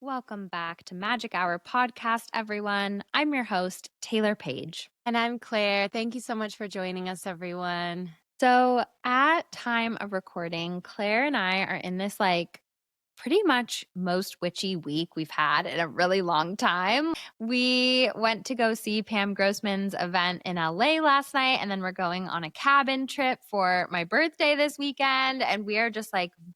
Welcome back to Magic Hour Podcast, everyone. I'm your host, Taylor Page. And I'm Claire. Thank you so much for joining us, everyone. So, at time of recording, Claire and I are in this pretty much most witchy week we've had in a really long time. We went to go see Pam Grossman's event in LA last night, and then we're going on a cabin trip for my birthday this weekend, and we are just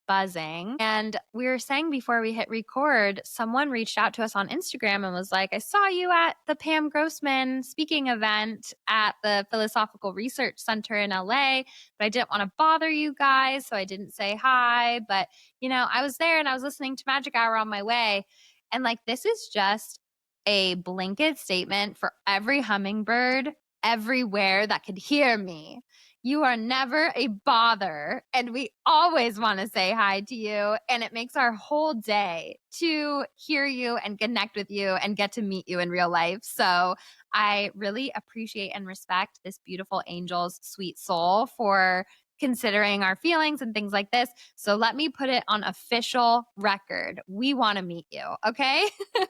buzzing. And we were saying before we hit record, someone reached out to us on Instagram and was like, I saw you at the Pam Grossman speaking event at the Philosophical Research Center in LA, but I didn't want to bother you guys, so I didn't say hi. But I was there and I was listening to Magic Hour on my way. And this is just a blanket statement for every hummingbird everywhere that could hear me. You are never a bother. And we always want to say hi to you. And it makes our whole day to hear you and connect with you and get to meet you in real life. So I really appreciate and respect this beautiful angel's sweet soul for considering our feelings and things like this. So let me put it on official record. We want to meet you. Okay.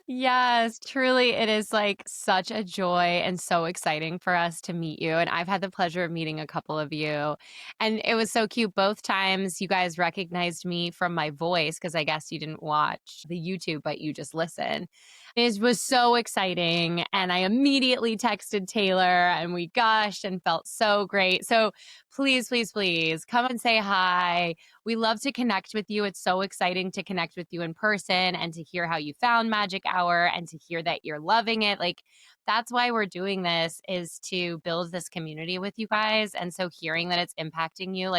Yes, truly, it is such a joy and so exciting for us to meet you. And I've had the pleasure of meeting a couple of you. And it was so cute. Both times you guys recognized me from my voice because I guess you didn't watch the YouTube, but you just listen. It was so exciting. And I immediately texted Taylor and we gushed and felt so great. So please, please, please come and say hi. We love to connect with you. It's so exciting to connect with you in person and to hear how you found Magic Hour and to hear that you're loving it. That's why we're doing this, is to build this community with you guys. And so hearing that it's impacting you,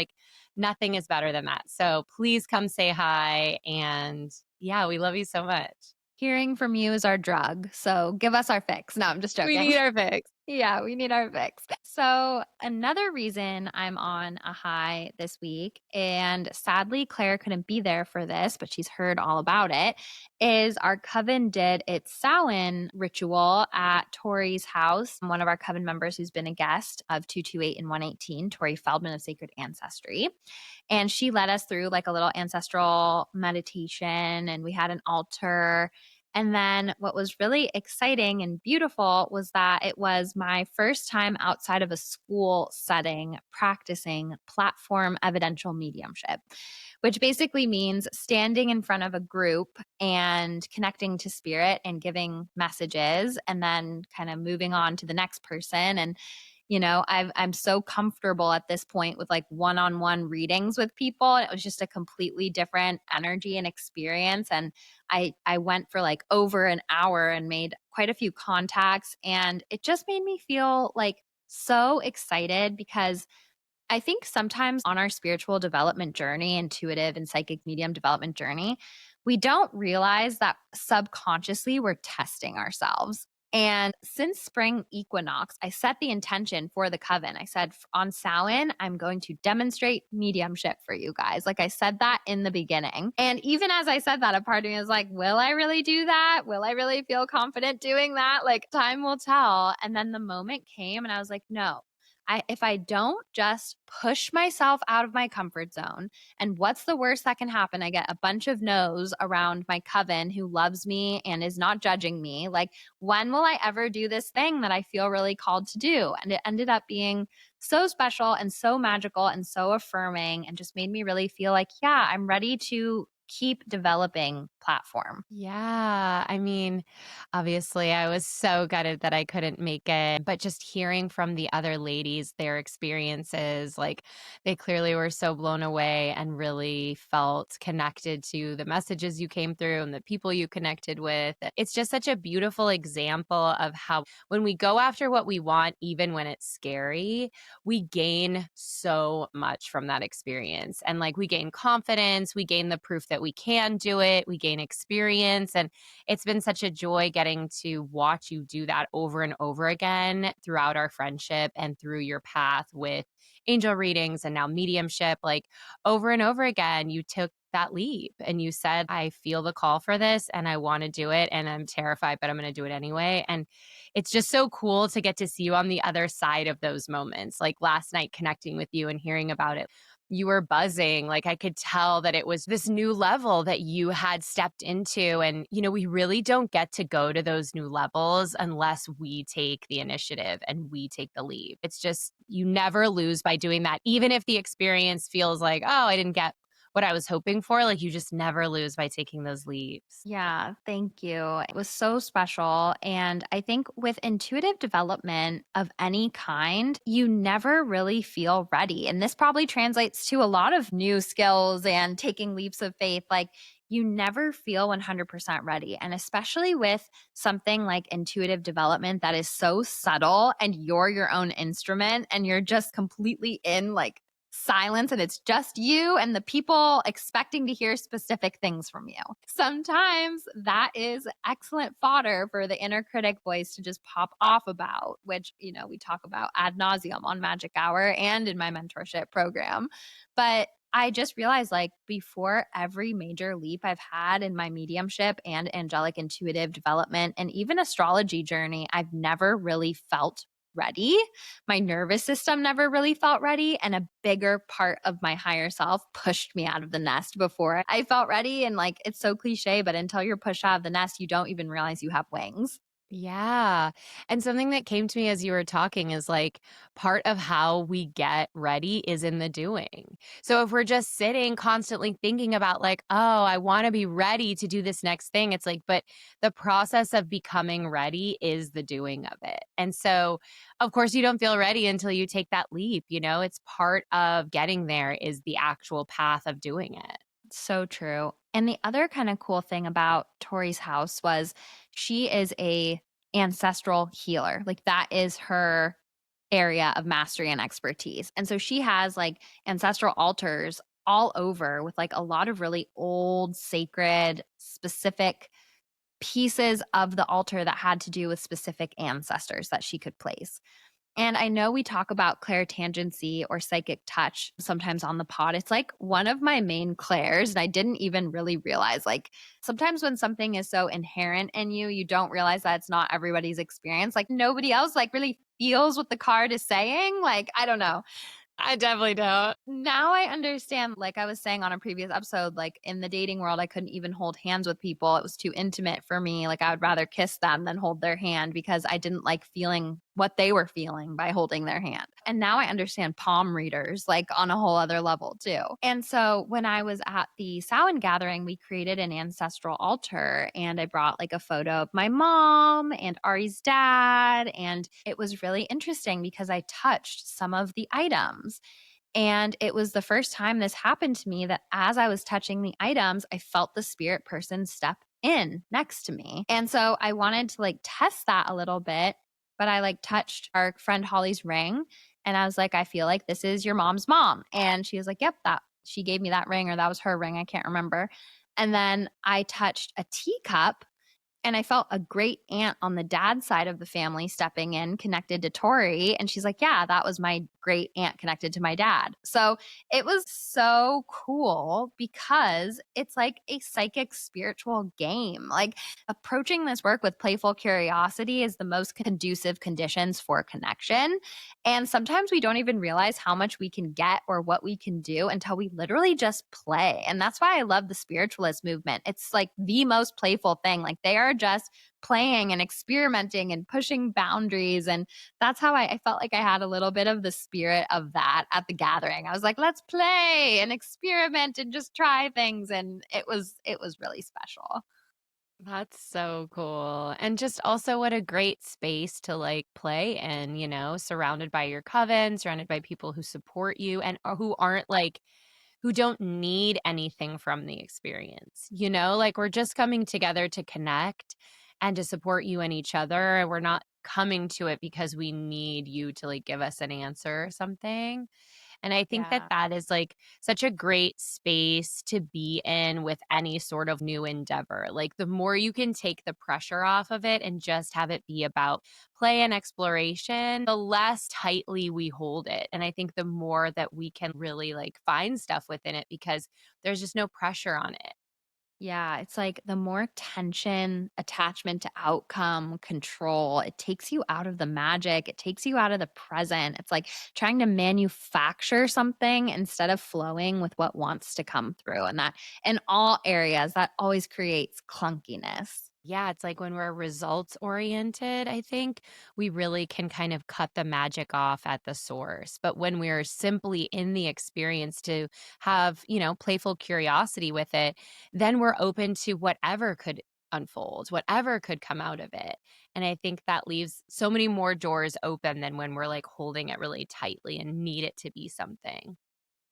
nothing is better than that. So please come say hi. And yeah, we love you so much. Hearing from you is our drug. So give us our fix. No, I'm just joking. We need our fix. Yeah, we need our fix. So another reason I'm on a high this week, and sadly Claire couldn't be there for this, but she's heard all about it, is our coven did its Samhain ritual at Tori's house. One of our coven members who's been a guest of 228 and 118, Tori Feldman of Sacred Ancestry. And she led us through a little ancestral meditation, and we had an altar. And then what was really exciting and beautiful was that it was my first time outside of a school setting practicing platform evidential mediumship, which basically means standing in front of a group and connecting to spirit and giving messages and then kind of moving on to the next person. And I'm so comfortable at this point with one-on-one readings with people. And it was just a completely different energy and experience. And I went for over an hour and made quite a few contacts. And it just made me feel so excited because I think sometimes on our spiritual development journey, intuitive and psychic medium development journey, we don't realize that subconsciously we're testing ourselves. And since spring equinox, I set the intention for the coven. I said on Samhain, I'm going to demonstrate mediumship for you guys. I said that in the beginning. And even as I said that, a part of me was like, will I really do that? Will I really feel confident doing that? Time will tell. And then the moment came and I was like, no. If I don't just push myself out of my comfort zone, and what's the worst that can happen? I get a bunch of no's around my coven who loves me and is not judging me. When will I ever do this thing that I feel really called to do? And it ended up being so special and so magical and so affirming and just made me really feel yeah, I'm ready to keep developing platform. Yeah. I mean, obviously, I was so gutted that I couldn't make it, but just hearing from the other ladies, their experiences, they clearly were so blown away and really felt connected to the messages you came through and the people you connected with. It's just such a beautiful example of how when we go after what we want, even when it's scary, we gain so much from that experience. And we gain confidence, we gain the proof that we can do it, we gain experience. And it's been such a joy getting to watch you do that over and over again throughout our friendship and through your path with angel readings and now mediumship. Over and over again, you took that leap and you said, I feel the call for this and I want to do it and I'm terrified, but I'm going to do it anyway. And it's just so cool to get to see you on the other side of those moments. Last night, connecting with you and hearing about it. you were buzzing. Like I could tell that it was this new level that you had stepped into. And, we really don't get to go to those new levels unless we take the initiative and we take the leap. It's just, you never lose by doing that. Even if the experience feels like, oh, I didn't get what I was hoping for, like you just never lose by taking those leaps. Yeah, thank you. It was so special. And I think with intuitive development of any kind, you never really feel ready. And this probably translates to a lot of new skills and taking leaps of faith. Like, you never feel 100% ready. And especially with something like intuitive development that is so subtle and you're your own instrument and you're just completely in like silence and it's just you and the people expecting to hear specific things from you. Sometimes that is excellent fodder for the inner critic voice to just pop off about, which, we talk about ad nauseum on Magic Hour and in my mentorship program. But I just realized like before every major leap I've had in my mediumship and angelic intuitive development and even astrology journey, I've never really felt ready. My nervous system never really felt ready. And a bigger part of my higher self pushed me out of the nest before I felt ready. And like, it's so cliche, but until you're pushed out of the nest, you don't even realize you have wings. Yeah. And something that came to me as you were talking is like part of how we get ready is in the doing. So if we're just sitting constantly thinking about like, oh, I want to be ready to do this next thing, it's like, but the process of becoming ready is the doing of it. And so, of course, you don't feel ready until you take that leap. It's part of getting there is the actual path of doing it. So true. And the other kind of cool thing about Tori's house was she is a ancestral healer. Like that is her area of mastery and expertise. And so she has like ancestral altars all over with like a lot of really old, sacred, specific pieces of the altar that had to do with specific ancestors that she could place. And I know we talk about clairtangency or psychic touch sometimes on the pod. It's like one of my main clairs. And I didn't even really realize, like, sometimes when something is so inherent in you, you don't realize that it's not everybody's experience. Like, nobody else, like, really feels what the card is saying. Like, I don't know. I definitely don't. Now I understand, like I was saying on a previous episode, like in the dating world, I couldn't even hold hands with people. It was too intimate for me. Like I would rather kiss them than hold their hand because I didn't like feeling what they were feeling by holding their hand. And now I understand palm readers like on a whole other level too. And so when I was at the Samhain gathering, we created an ancestral altar and I brought like a photo of my mom and Ari's dad. And it was really interesting because I touched some of the items. And it was the first time this happened to me that as I was touching the items, I felt the spirit person step in next to me. And so I wanted to like test that a little bit, but I like touched our friend Holly's ring and I was like, I feel like this is your mom's mom. And she was like, yep, that she gave me that ring or that was her ring. I can't remember. And then I touched a teacup and I felt a great aunt on the dad side of the family stepping in, connected to Tori. And she's like, yeah, that was my great aunt connected to my dad. So it was so cool because it's like a psychic spiritual game. Like approaching this work with playful curiosity is the most conducive conditions for connection. And sometimes we don't even realize how much we can get or what we can do until we literally just play. And that's why I love the spiritualist movement. It's like the most playful thing. Like they are just playing and experimenting and pushing boundaries. And that's how I felt like I had a little bit of the spirit of that at the gathering. I was like, let's play and experiment and just try things. And it was really special. That's so cool. And just also what a great space to like play in, surrounded by your coven, surrounded by people who support you and who aren't like who don't need anything from the experience. Like we're just coming together to connect and to support you and each other. And we're not coming to it because we need you to like give us an answer or something. And I think that Yeah. that is like such a great space to be in with any sort of new endeavor. Like the more you can take the pressure off of it and just have it be about play and exploration, the less tightly we hold it. And I think the more that we can really like find stuff within it because there's just no pressure on it. Yeah, it's like the more tension, attachment to outcome, control, it takes you out of the magic. It takes you out of the present. It's like trying to manufacture something instead of flowing with what wants to come through. And that in all areas, that always creates clunkiness. Yeah, it's like when we're results oriented, I think we really can kind of cut the magic off at the source. But when we're simply in the experience to have, playful curiosity with it, then we're open to whatever could unfold, whatever could come out of it. And I think that leaves so many more doors open than when we're like holding it really tightly and need it to be something.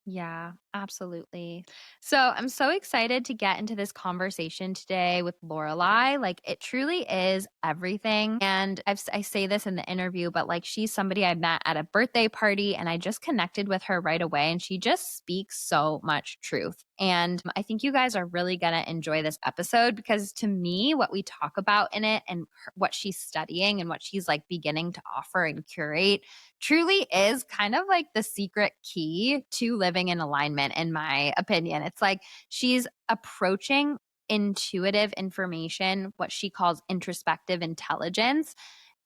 Yeah, absolutely. So I'm so excited to get into this conversation today with Lorelai. Like it truly is everything. And I say this in the interview, but like she's somebody I met at a birthday party and I just connected with her right away. And she just speaks so much truth. And I think you guys are really going to enjoy this episode because to me, what we talk about in it and what she's studying and what she's like beginning to offer and curate truly is kind of like the secret key to living in alignment, in my opinion. It's like she's approaching intuitive information, what she calls introspective intelligence,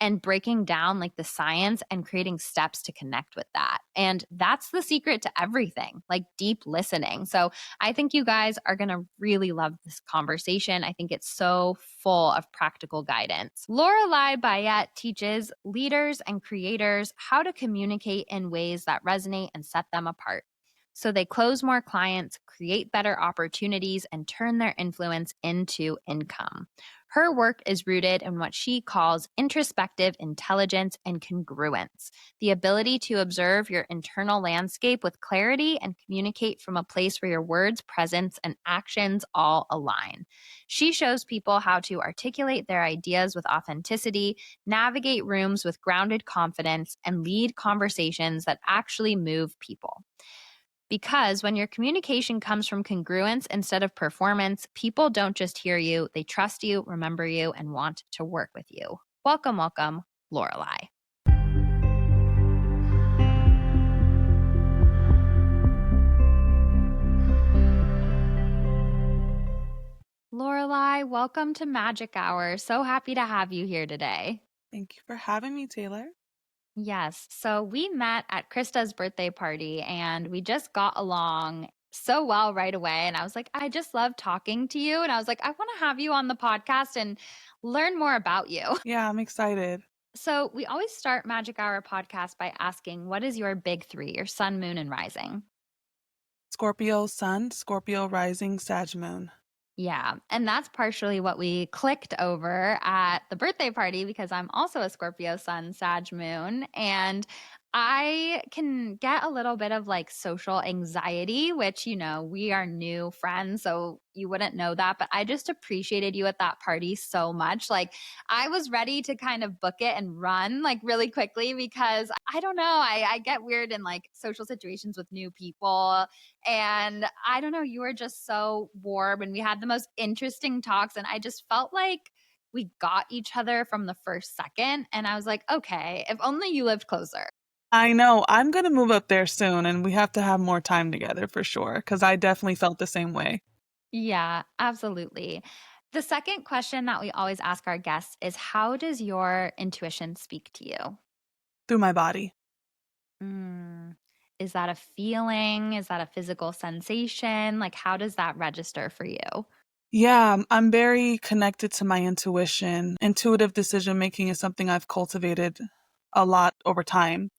and breaking down like the science and creating steps to connect with that. And that's the secret to everything, like deep listening. So I think you guys are going to really love this conversation. I think it's so full of practical guidance. Loralei Bayette teaches leaders and creators how to communicate in ways that resonate and set them apart. So they close more clients, create better opportunities, and turn their influence into income. Her work is rooted in what she calls introspective intelligence and congruence, the ability to observe your internal landscape with clarity and communicate from a place where your words, presence, and actions all align. She shows people how to articulate their ideas with authenticity, navigate rooms with grounded confidence, and lead conversations that actually move people. Because when your communication comes from congruence instead of performance, people don't just hear you, they trust you, remember you, and want to work with you. Welcome, welcome, Lorelei. Lorelei, welcome to Magic Hour. So happy to have you here today. Thank you for having me, Taylor. Yes. So we met at Krista's birthday party and we just got along so well right away. And I was like, I just love talking to you. And I was like, I want to have you on the podcast and learn more about you. Yeah, I'm excited. So we always start Magic Hour podcast by asking, what is your big three, your sun, moon, and rising? Scorpio sun, Scorpio rising, Sag moon. Yeah. And that's partially what we clicked over at the birthday party because I'm also a Scorpio sun, Sag moon. And I can get a little bit of like social anxiety, which, we are new friends. So you wouldn't know that. But I just appreciated you at that party so much. Like I was ready to kind of book it and run like really quickly because I don't know. I get weird in like social situations with new people and I don't know, you were just so warm and we had the most interesting talks. And I just felt like we got each other from the first second. And I was like, okay, if only you lived closer. I know, I'm going to move up there soon and we have to have more time together for sure, because I definitely felt the same way Yeah, absolutely. The second question that we always ask our guests is how does your intuition speak to you? through my body. Mm, is that a feeling? Is that a physical sensation? Like, how does that register for you? Yeah, I'm very connected to my intuition. Intuitive decision making is something I've cultivated a lot over time.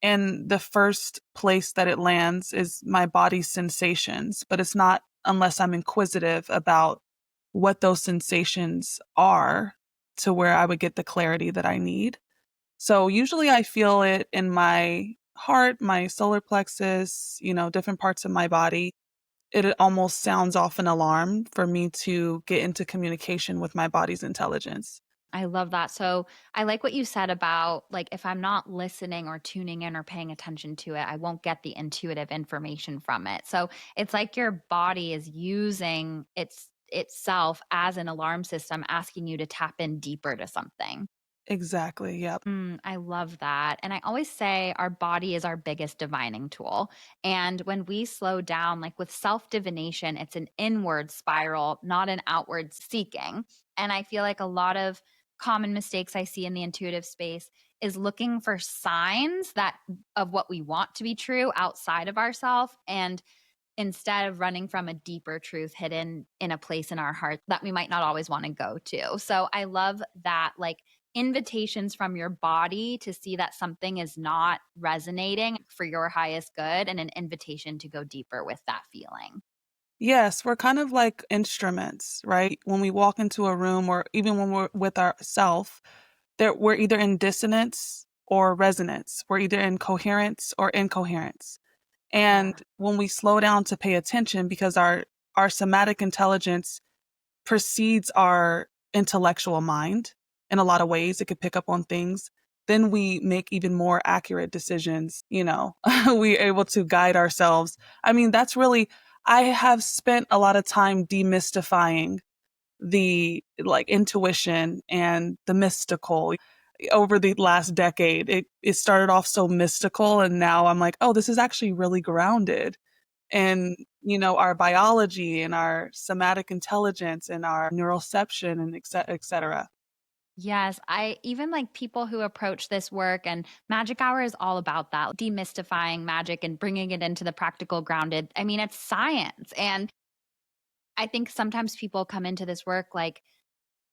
And the first place that it lands is my body's sensations, but it's not unless I'm inquisitive about what those sensations are to where I would get the clarity that I need. So usually I feel it in my heart, my solar plexus, different parts of my body. It almost sounds off an alarm for me to get into communication with my body's intelligence. I love that. So I like what you said about like if I'm not listening or tuning in or paying attention to it, I won't get the intuitive information from it. So it's like your body is using itself as an alarm system asking you to tap in deeper to something. Exactly. Yep. I love that. And I always say our body is our biggest divining tool. And when we slow down, like with self divination, it's an inward spiral, not an outward seeking. And I feel like a lot of common mistakes I see in the intuitive space is looking for signs that of what we want to be true outside of ourselves, and instead of running from a deeper truth hidden in a place in our heart that we might not always want to go to. So I love that, like, invitations from your body to see that something is not resonating for your highest good, and an invitation to go deeper with that feeling. Yes, we're kind of like instruments, right? When we walk into a room or even when we're with ourself, there we're either in dissonance or resonance. We're either in coherence or incoherence. And Yeah. when we slow down to pay attention, because our somatic intelligence precedes our intellectual mind in a lot of ways, it could pick up on things. Then we make even more accurate decisions. We're able to guide ourselves. I mean, that's really, I have spent a lot of time demystifying the like intuition and the mystical over the last decade. It started off so mystical, and now I'm like, oh, this is actually really grounded in, our biology and our somatic intelligence and our neuroception and et cetera. Yes, I even like people who approach this work, and Magic Hour is all about that, demystifying magic and bringing it into the practical grounded. I mean, it's science. And I think sometimes people come into this work like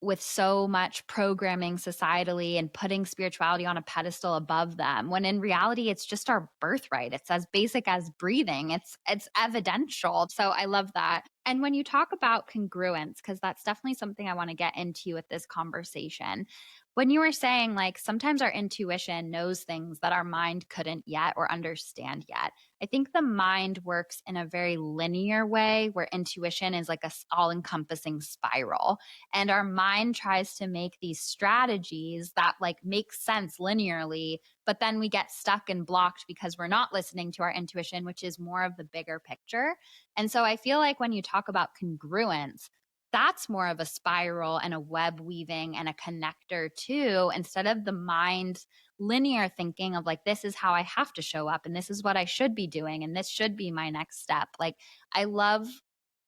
with so much programming societally and putting spirituality on a pedestal above them, when in reality it's just our birthright. It's as basic as breathing. It's evidential. So I love that. And when you talk about congruence, because that's definitely something I want to get into with this conversation, when you were saying like sometimes our intuition knows things that our mind couldn't yet or understand yet, I think the mind works in a very linear way where intuition is like a all encompassing spiral, and our mind tries to make these strategies that like make sense linearly, but then we get stuck and blocked because we're not listening to our intuition, which is more of the bigger picture. And so I feel like when you talk about congruence, that's more of a spiral and a web weaving and a connector too, instead of the mind linear thinking of like, this is how I have to show up and this is what I should be doing and this should be my next step. Like, I love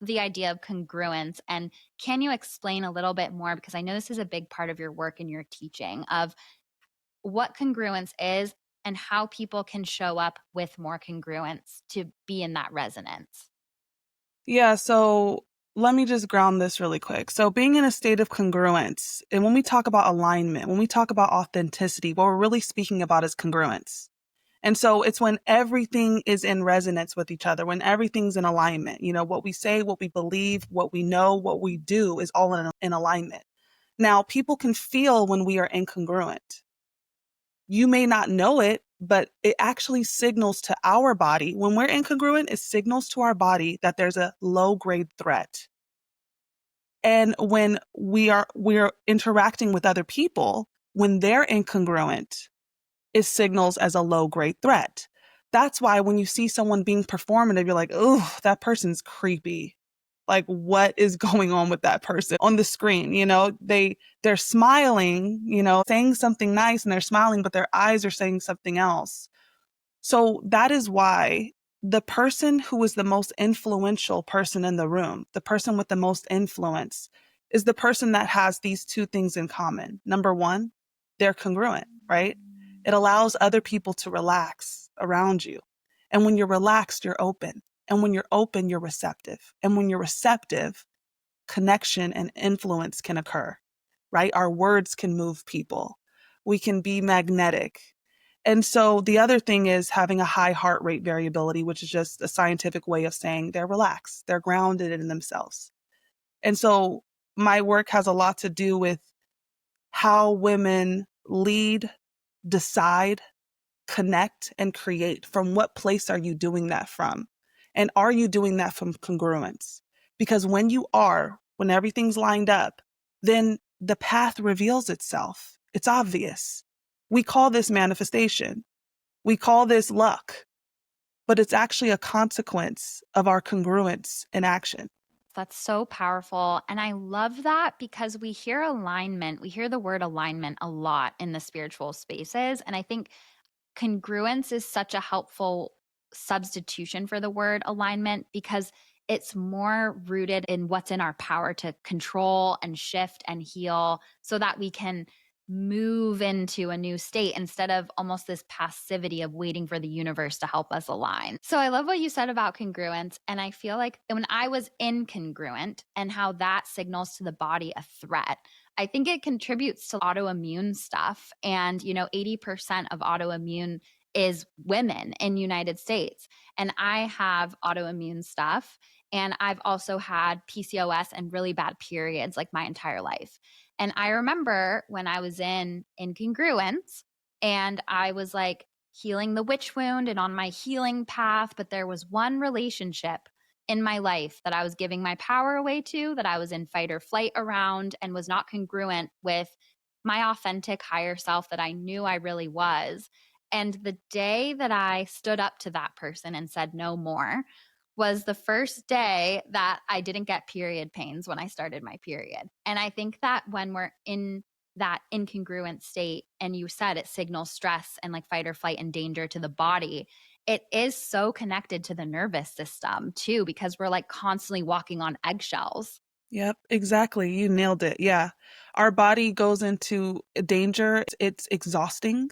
the idea of congruence. And can you explain a little bit more? Because I know this is a big part of your work and your teaching of what congruence is and how people can show up with more congruence to be in that resonance. Yeah, so let me just ground this really quick. So being in a state of congruence, and when we talk about alignment, when we talk about authenticity, what we're really speaking about is congruence. And so it's when everything is in resonance with each other, when everything's in alignment. What we say, what we believe, what we know, what we do is all in alignment. Now, people can feel when we are incongruent. You may not know it, but it actually signals to our body. When we're incongruent, it signals to our body that there's a low grade threat. And when we're interacting with other people, when they're incongruent, it signals as a low grade threat. That's why when you see someone being performative, you're like, oh, that person's creepy. Like, what is going on with that person on the screen? They're smiling, saying something nice and they're smiling, but their eyes are saying something else. So that is why the person who is the most influential person in the room, the person with the most influence, is the person that has these two things in common. Number one, they're congruent, right? It allows other people to relax around you. And when you're relaxed, you're open. And when you're open, you're receptive. And when you're receptive, connection and influence can occur, right? Our words can move people. We can be magnetic. And so the other thing is having a high heart rate variability, which is just a scientific way of saying they're relaxed, they're grounded in themselves. And so my work has a lot to do with how women lead, decide, connect, and create. From what place are you doing that from? And are you doing that from congruence? Because when everything's lined up, then the path reveals itself. It's obvious. We call this manifestation. We call this luck, but it's actually a consequence of our congruence in action. That's so powerful. And I love that because we hear alignment, we hear the word alignment a lot in the spiritual spaces. And I think congruence is such a helpful substitution for the word alignment because it's more rooted in what's in our power to control and shift and heal so that we can move into a new state instead of almost this passivity of waiting for the universe to help us align. So I love what you said about congruence. And I feel like when I was incongruent and how that signals to the body a threat, I think it contributes to autoimmune stuff. And, 80% of autoimmune is women in United States. And I have autoimmune stuff. And I've also had PCOS and really bad periods like my entire life. And I remember when I was in Incongruence and I was like healing the witch wound and on my healing path, but there was one relationship in my life that I was giving my power away to, that I was in fight or flight around, and was not congruent with my authentic higher self that I knew I really was. And the day that I stood up to that person and said no more was the first day that I didn't get period pains when I started my period. And I think that when we're in that incongruent state, and you said it signals stress and like fight or flight and danger to the body, it is so connected to the nervous system too, because we're like constantly walking on eggshells. Yep, exactly. You nailed it. Yeah. Our body goes into danger. It's exhausting.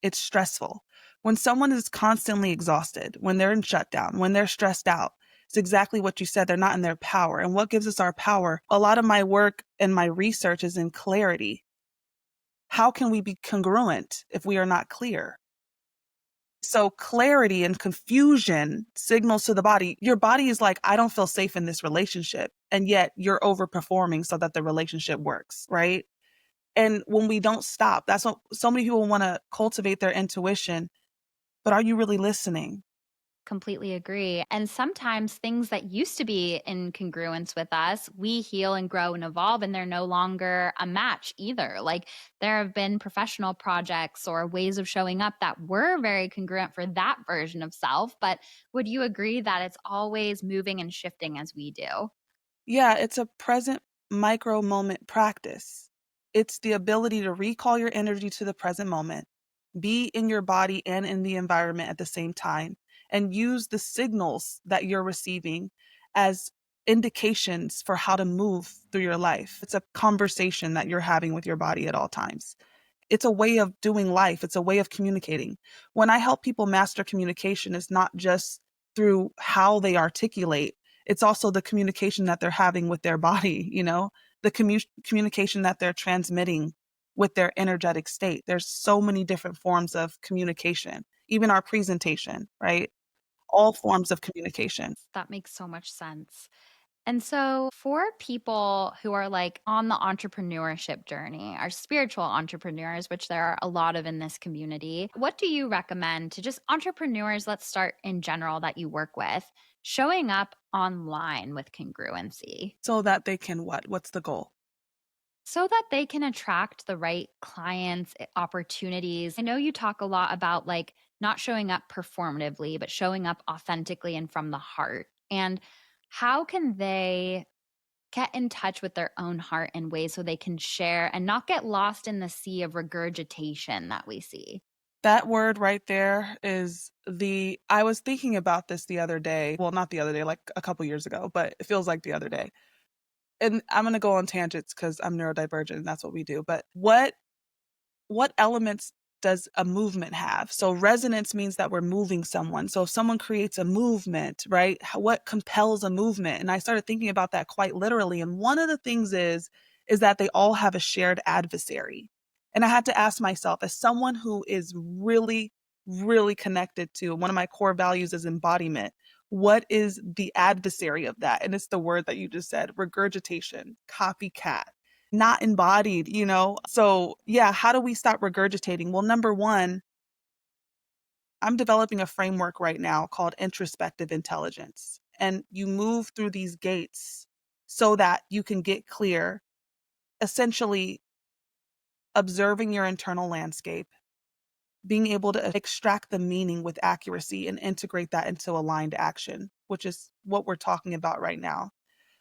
It's stressful. When someone is constantly exhausted, when they're in shutdown, when they're stressed out, it's exactly what you said. They're not in their power. And what gives us our power? A lot of my work and my research is in clarity. How can we be congruent if we are not clear? So clarity and confusion signals to the body. Your body is like, I don't feel safe in this relationship. And yet you're overperforming so that the relationship works, right? And when we don't stop, that's what so many people want to cultivate their intuition. But are you really listening? Completely agree. And sometimes things that used to be in congruence with us, we heal and grow and evolve, and they're no longer a match either. Like there have been professional projects or ways of showing up that were very congruent for that version of self. But would you agree that it's always moving and shifting as we do? Yeah, it's a present micro moment practice. It's the ability to recall your energy to the present moment, be in your body and in the environment at the same time, and use the signals that you're receiving as indications for how to move through your life. It's a conversation that you're having with your body at all times. It's a way of doing life. It's a way of communicating. When I help people master communication, it's not just through how they articulate, it's also the communication that they're having with their body, the communication that they're transmitting with their energetic state. There's so many different forms of communication, even our presentation, right? All forms of communication. That makes so much sense. And so, for people who are like on the entrepreneurship journey, our spiritual entrepreneurs, which there are a lot of in this community, what do you recommend to just entrepreneurs? Let's start in general that you work with, showing up online with congruency So that they can what? What's the goal? so that they can attract the right clients, opportunities. I know you talk a lot about like not showing up performatively, but showing up authentically and from the heart. And how can they get in touch with their own heart in ways so they can share and not get lost in the sea of regurgitation that we see? That word right there is I was thinking about this the other day. Well, not the other day, like a couple years ago, but it feels like the other day. And I'm going to go on tangents because I'm neurodivergent and that's what we do. But what elements does a movement have? So resonance means that we're moving someone. So if someone creates a movement, right? What compels a movement? And I started thinking about that quite literally. And one of the things is that they all have a shared adversary. And I had to ask myself, as someone who is really, really connected to one of my core values is embodiment, what is the adversary of that? And it's the word that you just said, regurgitation, copycat, not embodied. So, yeah, how do we stop regurgitating? Well, number one, I'm developing a framework right now called introspective intelligence. And you move through these gates so that you can get clear, essentially observing your internal landscape, being able to extract the meaning with accuracy and integrate that into aligned action, which is what we're talking about right now.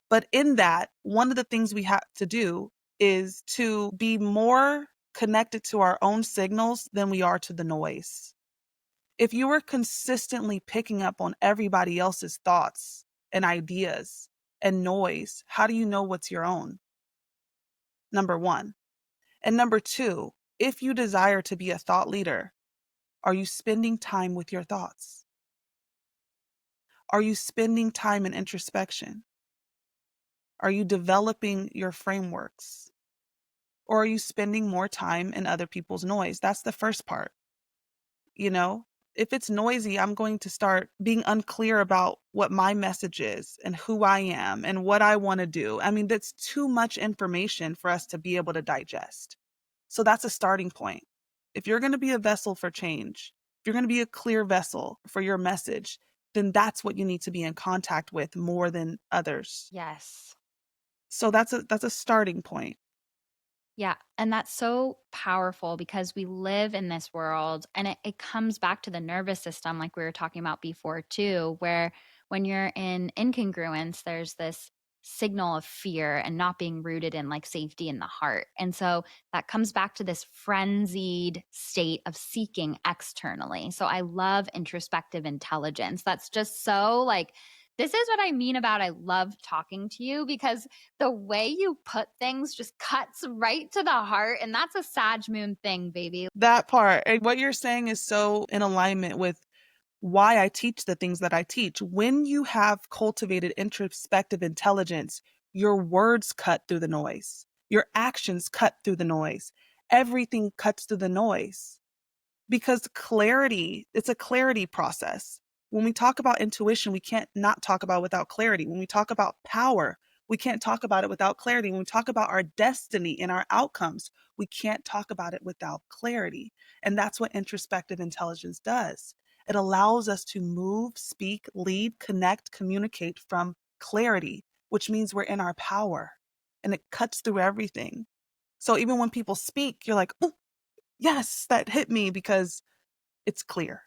But in that, one of the things we have to do is to be more connected to our own signals than we are to the noise. If you are consistently picking up on everybody else's thoughts and ideas and noise, how do you know what's your own? Number one. And number two, if you desire to be a thought leader, are you spending time with your thoughts? Are you spending time in introspection? Are you developing your frameworks? Or are you spending more time in other people's noise? That's the first part. You know, if it's noisy, I'm going to start being unclear about what my message is and who I am and what I want to do. I mean, that's too much information for us to be able to digest. So that's a starting point. If you're going to be a vessel for change, if you're going to be a clear vessel for your message, then that's what you need to be in contact with more than others. Yes. So that's a starting point. Yeah. And that's so powerful because we live in this world and it comes back to the nervous system, like we were talking about before, too, where when you're in incongruence, there's this signal of fear and not being rooted in like safety in the heart. And so that comes back to this frenzied state of seeking externally. So I love introspective intelligence. That's just so like, this is what I mean about I love talking to you because the way you put things just cuts right to the heart. And that's a Sag Moon thing, baby. That part. And what you're saying is so in alignment with why I teach the things that I teach. When you have cultivated introspective intelligence, your words cut through the noise, your actions cut through the noise, everything cuts through the noise. Because clarity, it's a clarity process. When we talk about intuition, we can't not talk about it without clarity. When we talk about power, we can't talk about it without clarity. When we talk about our destiny and our outcomes, we can't talk about it without clarity. And that's what introspective intelligence does. It allows us to move, speak, lead, connect, communicate from clarity, which means we're in our power and it cuts through everything. So even when people speak, you're like, oh, yes, that hit me because it's clear.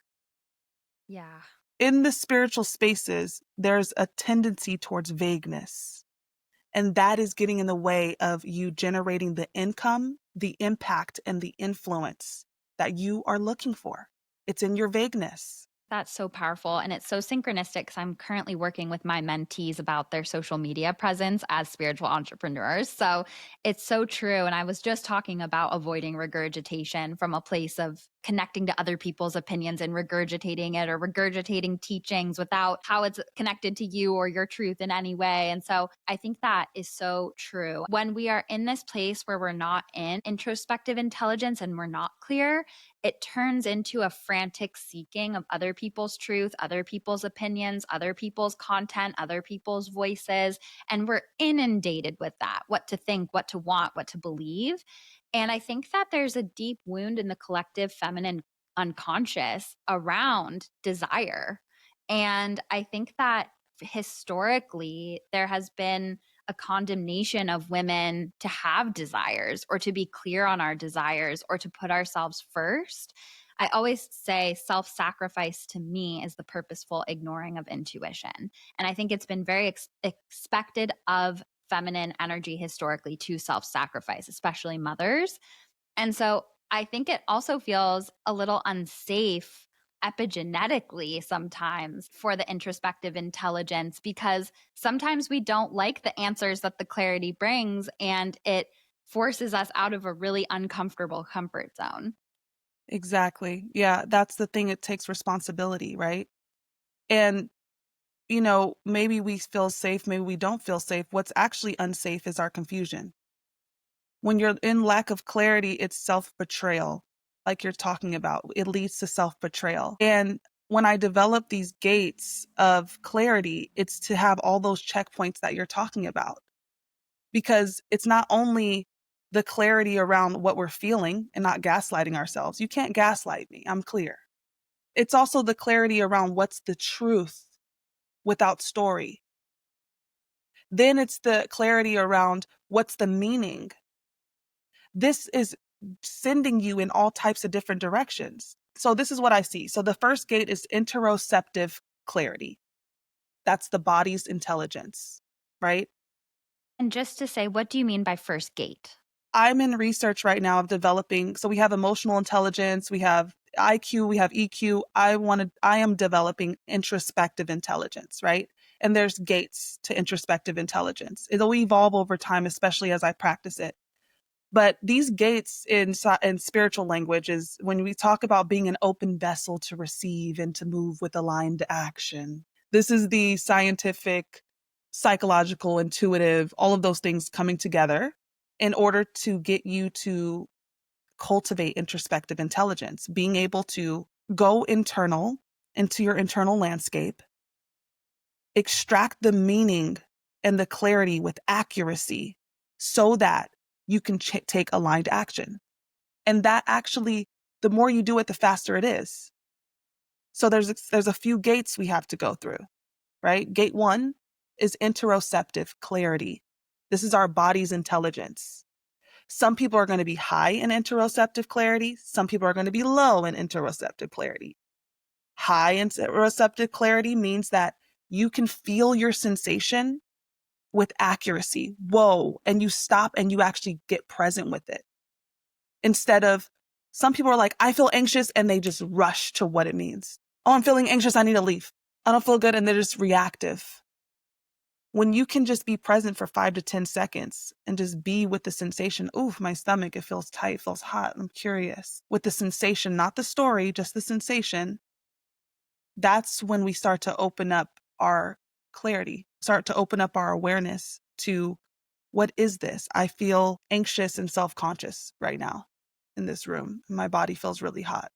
Yeah. In the spiritual spaces, there's a tendency towards vagueness. And that is getting in the way of you generating the income, the impact, and the influence that you are looking for. It's in your vagueness. That's so powerful. And it's so synchronistic because I'm currently working with my mentees about their social media presence as spiritual entrepreneurs. So it's so true. And I was just talking about avoiding regurgitation from a place of connecting to other people's opinions and regurgitating it or regurgitating teachings without how it's connected to you or your truth in any way. And so I think that is so true. When we are in this place where we're not in introspective intelligence and we're not clear, it turns into a frantic seeking of other people's truth, other people's opinions, other people's content, other people's voices. And we're inundated with that what to think, what to want, what to believe. And I think that there's a deep wound in the collective feminine unconscious around desire. And I think that historically, there has been a condemnation of women to have desires or to be clear on our desires or to put ourselves first. I always say self sacrifice to me is the purposeful ignoring of intuition. And I think it's been very expected of feminine energy historically to self sacrifice, especially mothers. And so I think it also feels a little unsafe epigenetically sometimes for the introspective intelligence because sometimes we don't like the answers that the clarity brings and it forces us out of a really uncomfortable comfort zone. Exactly. Yeah, that's the thing. It takes responsibility, right? And, maybe we feel safe, maybe we don't feel safe. What's actually unsafe is our confusion. When you're in lack of clarity, it's self-betrayal, like you're talking about. It leads to self-betrayal. And when I develop these gates of clarity, it's to have all those checkpoints that you're talking about. Because it's not only the clarity around what we're feeling and not gaslighting ourselves. You can't gaslight me. I'm clear. It's also the clarity around what's the truth without story. Then it's the clarity around what's the meaning. This is sending you in all types of different directions. So this is what I see. So the first gate is interoceptive clarity. That's the body's intelligence, right? And just to say, what do you mean by first gate? I'm in research right now of developing. So we have emotional intelligence, we have IQ, we have EQ. I am developing introspective intelligence, right? And there's gates to introspective intelligence. It'll evolve over time, especially as I practice it. But these gates in spiritual language is when we talk about being an open vessel to receive and to move with aligned action. This is the scientific, psychological, intuitive, all of those things coming together in order to get you to cultivate introspective intelligence, being able to go internal into your internal landscape, extract the meaning and the clarity with accuracy so that you can take aligned action. And that actually, the more you do it, the faster it is. So there's a few gates we have to go through, right? Gate 1 is interoceptive clarity. This is our body's intelligence. Some people are going to be high in interoceptive clarity. Some people are going to be low in interoceptive clarity. High interoceptive clarity means that you can feel your sensation with accuracy. Whoa. And you stop and you actually get present with it. Instead of, some people are like, I feel anxious, and they just rush to what it means. Oh, I'm feeling anxious, I need to leave. I don't feel good, and they're just reactive. When you can just be present for 5 to 10 seconds and just be with the sensation, ooh, my stomach, it feels tight, feels hot, I'm curious. With the sensation, not the story, just the sensation, that's when we start to open up our clarity, start to open up our awareness to, what is this? I feel anxious and self-conscious right now in this room. My body feels really hot.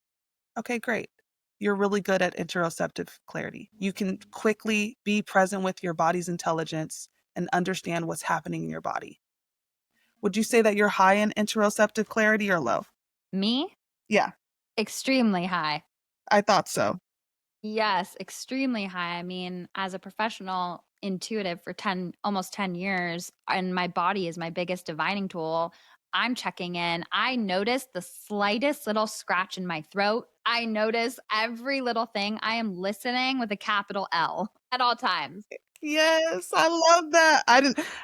Okay, great. You're really good at interoceptive clarity. You can quickly be present with your body's intelligence and understand what's happening in your body. Would you say that you're high in interoceptive clarity or low? Me? Yeah, Extremely high. I thought so. Yes, extremely high. I mean, as a professional intuitive for almost 10 years, and my body is my biggest divining tool, I'm checking in. I notice the slightest little scratch in my throat. I notice every little thing. I am listening with a capital L at all times. Yes, I love that.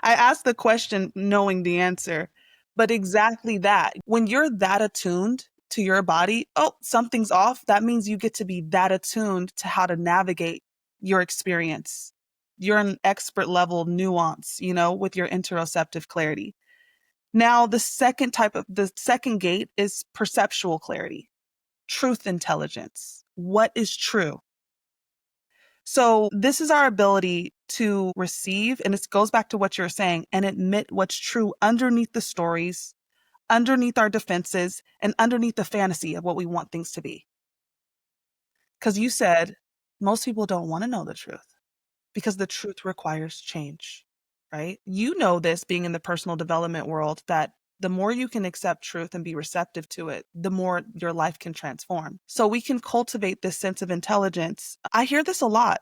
I asked the question knowing the answer, but exactly that. When you're that attuned to your body, oh, something's off. That means you get to be that attuned to how to navigate your experience. You're an expert level nuance, with your interoceptive clarity. Now, the second gate is perceptual clarity, truth intelligence. What is true? So this is our ability to receive, and it goes back to what you're saying, and admit what's true underneath the stories, underneath our defenses, and underneath the fantasy of what we want things to be. Because you said most people don't want to know the truth because the truth requires change, right? You know this being in the personal development world, that the more you can accept truth and be receptive to it, the more your life can transform. So we can cultivate this sense of intelligence. I hear this a lot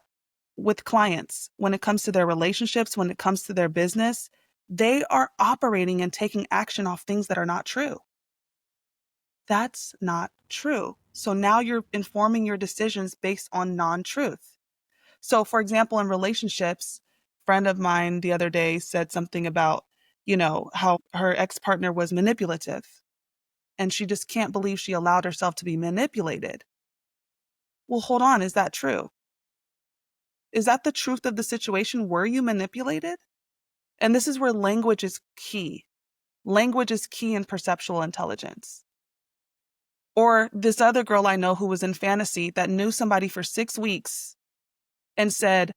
with clients when it comes to their relationships, when it comes to their business. They are operating and taking action off things that are not true. That's not true. So now you're informing your decisions based on non-truth. So for example, in relationships, a friend of mine the other day said something about, how her ex-partner was manipulative, and she just can't believe she allowed herself to be manipulated. Well, hold on. Is that true? Is that the truth of the situation? Were you manipulated? And this is where language is key. Language is key in perceptual intelligence. Or this other girl I know who was in fantasy that knew somebody for 6 weeks and said,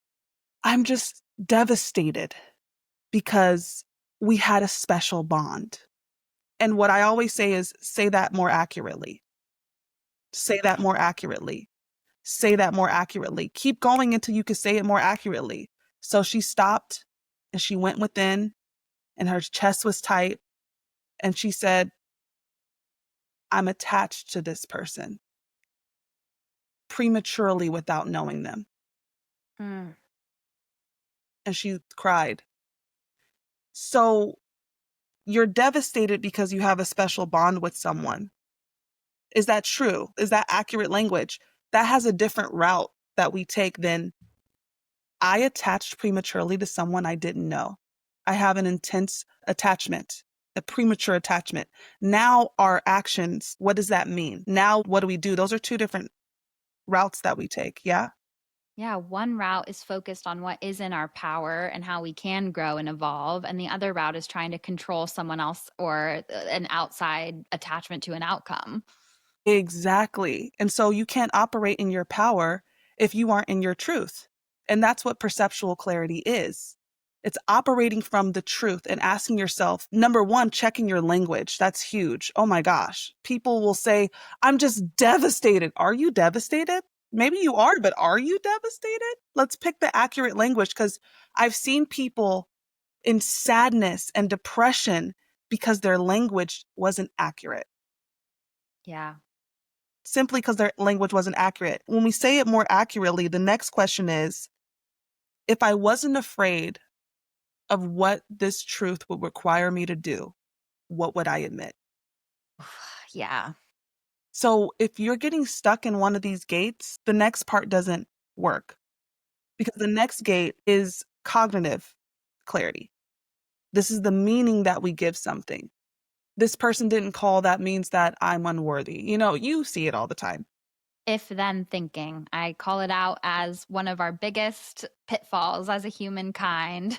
I'm just devastated because we had a special bond. And what I always say is, say that more accurately. Say that more accurately. Say that more accurately. Keep going until you can say it more accurately. So she stopped and she went within, and her chest was tight. And she said, I'm attached to this person prematurely without knowing them. Mm. And she cried. So you're devastated because you have a special bond with someone. Is that true? Is that accurate language? That has a different route that we take than, I attached prematurely to someone I didn't know. I have an intense attachment, a premature attachment. Now our actions, what does that mean? Now what do we do? Those are two different routes that we take. Yeah. Yeah, one route is focused on what is in our power and how we can grow and evolve. And the other route is trying to control someone else or an outside attachment to an outcome. Exactly. And so you can't operate in your power if you aren't in your truth. And that's what perceptual clarity is. It's operating from the truth and asking yourself, number one, checking your language. That's huge. Oh my gosh. People will say, I'm just devastated. Are you devastated? Maybe you are, but are you devastated? Let's pick the accurate language because I've seen people in sadness and depression because their language wasn't accurate. Yeah. Simply because their language wasn't accurate. When we say it more accurately, the next question is, if I wasn't afraid of what this truth would require me to do, what would I admit? Yeah. So if you're getting stuck in one of these gates, the next part doesn't work because the next gate is cognitive clarity. This is the meaning that we give something. This person didn't call, that means that I'm unworthy. You see it all the time. If then thinking, I call it out as one of our biggest pitfalls as a humankind.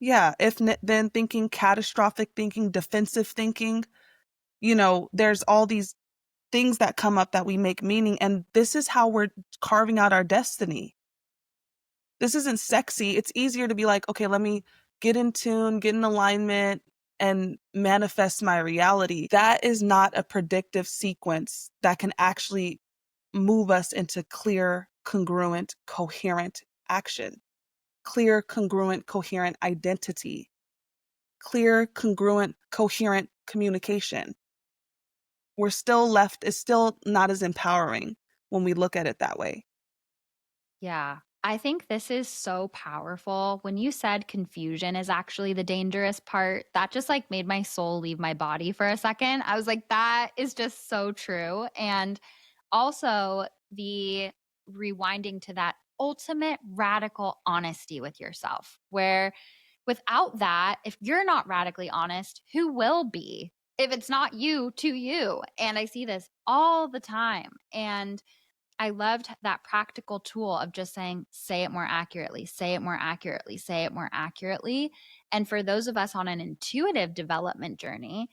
Yeah, if then thinking, catastrophic thinking, defensive thinking, there's all these things that come up that we make meaning. And this is how we're carving out our destiny. This isn't sexy. It's easier to be like, okay, let me get in tune, get in alignment, and manifest my reality. That is not a predictive sequence that can actually move us into clear, congruent, coherent action, clear, congruent, coherent identity, clear, congruent, coherent communication. We're still left, it's still not as empowering when we look at it that way. Yeah. I think this is so powerful. When you said confusion is actually the dangerous part, that just like made my soul leave my body for a second. I was like, that is just so true. And also the rewinding to that ultimate radical honesty with yourself, where without that, if you're not radically honest, who will be? If it's not you, to you. And I see this all the time. And I loved that practical tool of just saying, say it more accurately, say it more accurately, say it more accurately. And for those of us on an intuitive development journey,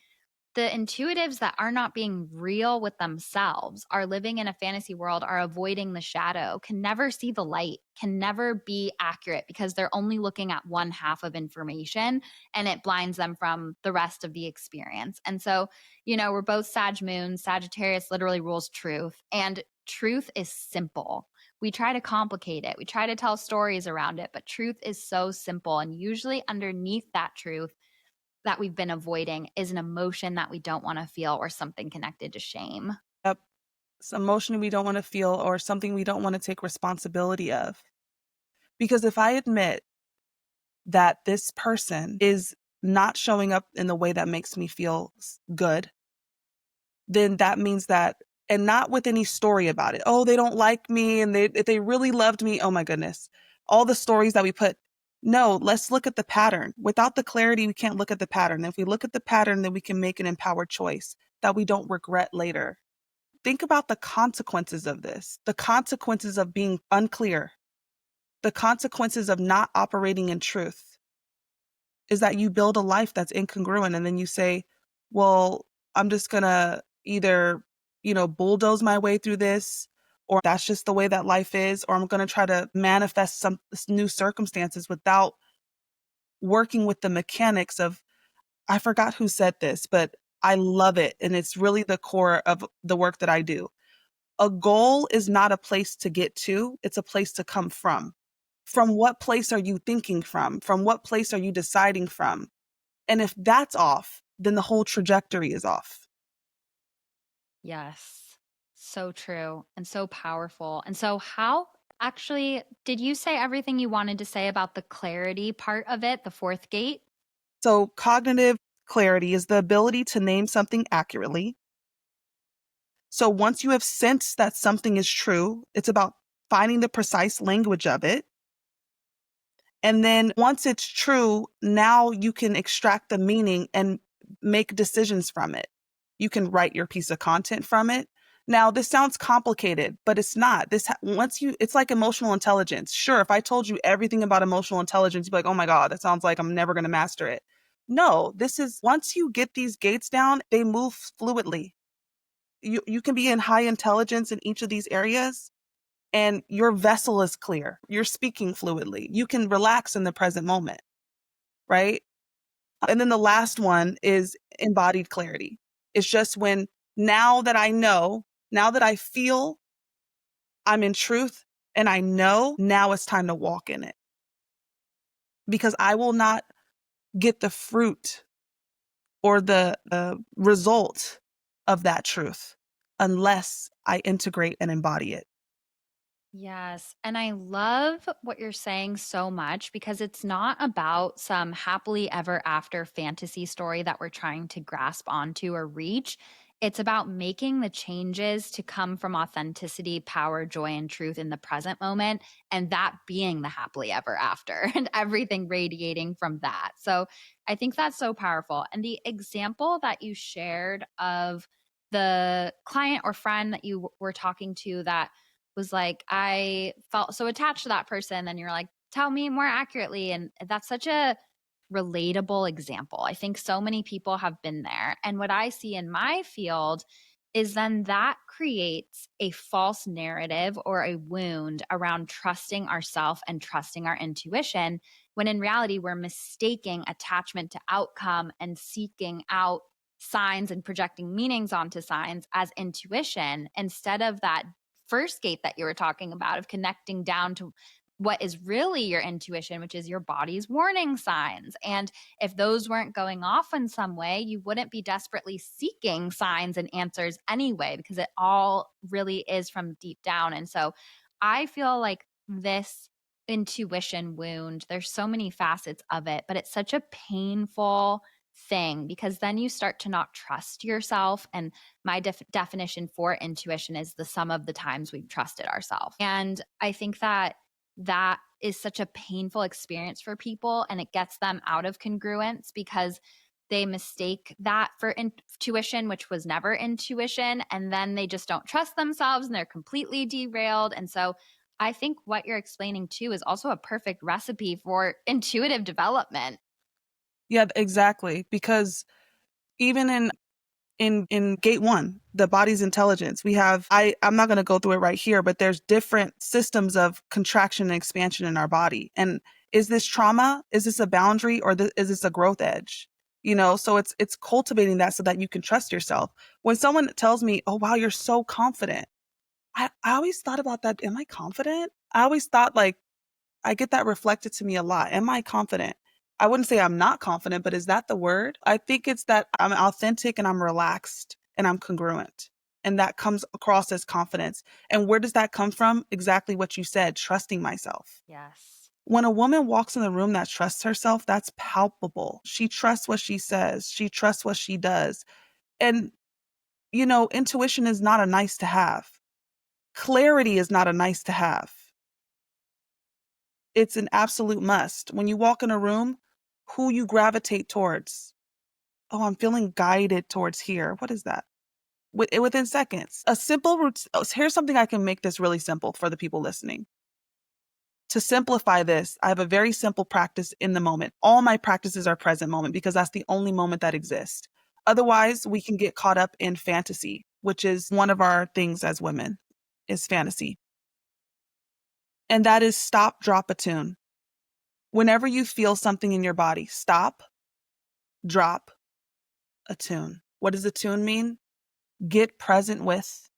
the intuitives that are not being real with themselves, are living in a fantasy world, are avoiding the shadow, can never see the light, can never be accurate because they're only looking at one half of information and it blinds them from the rest of the experience. And so, we're both Sag moons. Sagittarius literally rules truth, and truth is simple. We try to complicate it, we try to tell stories around it, but truth is so simple. And usually, underneath that truth, that we've been avoiding is an emotion that we don't want to feel or something connected to shame. Yep. It's emotion we don't want to feel or something we don't want to take responsibility of. Because if I admit that this person is not showing up in the way that makes me feel good, then that means that, and not with any story about it. Oh, they don't like me and if they really loved me, oh my goodness. All the stories that we put. No, let's look at the pattern. Without the clarity, we can't look at the pattern. If we look at the pattern, then we can make an empowered choice that we don't regret later. Think about the consequences of this, the consequences of being unclear, the consequences of not operating in truth is that you build a life that's incongruent. And then you say, well, I'm just going to either, bulldoze my way through this, or that's just the way that life is, or I'm going to try to manifest some new circumstances without working with the mechanics of, I forgot who said this, but I love it. And it's really the core of the work that I do. A goal is not a place to get to, it's a place to come from. From what place are you thinking from? From what place are you deciding from? And if that's off, then the whole trajectory is off. Yes. So true and so powerful. And so, how actually did you say everything you wanted to say about the clarity part of it, the fourth gate? So, cognitive clarity is the ability to name something accurately. So, once you have sensed that something is true, it's about finding the precise language of it And then once it's true, now you can extract the meaning and make decisions from it. You can write your piece of content from it. Now, this sounds complicated, but it's not. It's like emotional intelligence. Sure, if I told you everything about emotional intelligence, you'd be like, oh my God, that sounds like I'm never going to master it. No, once you get these gates down, they move fluidly. You can be in high intelligence in each of these areas, and your vessel is clear. You're speaking fluidly. You can relax in the present moment, right? And then the last one is embodied clarity. It's just when now that I know, now that I feel I'm in truth and I know, now it's time to walk in it. Because I will not get the fruit or the result of that truth unless I integrate and embody it. Yes. And I love what you're saying so much because it's not about some happily ever after fantasy story that we're trying to grasp onto or reach. It's about making the changes to come from authenticity, power, joy, and truth in the present moment, and that being the happily ever after and everything radiating from that. So I think that's so powerful. And the example that you shared of the client or friend that you were talking to that was like, I felt so attached to that person. Then you're like, tell me more accurately. And that's such a relatable example. I think so many people have been there. And what I see in my field is then that creates a false narrative or a wound around trusting ourself and trusting our intuition, when in reality, we're mistaking attachment to outcome and seeking out signs and projecting meanings onto signs as intuition instead of that first gate that you were talking about of connecting down to what is really your intuition, which is your body's warning signs. And if those weren't going off in some way, you wouldn't be desperately seeking signs and answers anyway, because it all really is from deep down. And so I feel like this intuition wound, there's so many facets of it, but it's such a painful thing because then you start to not trust yourself. And my definition for intuition is the sum of the times we've trusted ourselves. And I think that that is such a painful experience for people, and it gets them out of congruence because they mistake that for intuition, which was never intuition. And then they just don't trust themselves and they're completely derailed. And so I think what you're explaining too is also a perfect recipe for intuitive development. Yeah, exactly. Because even in gate one, the body's intelligence, we have, I'm not going to go through it right here, but there's different systems of contraction and expansion in our body. And is this trauma? Is this a boundary, or is this a growth edge? So it's cultivating that so that you can trust yourself. When someone tells me, oh, wow, you're so confident. I always thought about that. Am I confident? I always thought, like, I get that reflected to me a lot. Am I confident? I wouldn't say I'm not confident, but is that the word? I think it's that I'm authentic and I'm relaxed and I'm congruent. And that comes across as confidence. And where does that come from? Exactly what you said, trusting myself. Yes. When a woman walks in the room that trusts herself, that's palpable. She trusts what she says. She trusts what she does. And, intuition is not a nice to have. Clarity is not a nice to have. It's an absolute must. When you walk in a room, who you gravitate towards. Oh, I'm feeling guided towards here. What is that? Within seconds. A simple routine. Here's something I can make this really simple for the people listening. To simplify this, I have a very simple practice in the moment. All my practices are present moment because that's the only moment that exists. Otherwise, we can get caught up in fantasy, which is one of our things as women, is fantasy. And that is stop, drop, attune. Whenever you feel something in your body, stop, drop, attune. What does attune mean? Get present with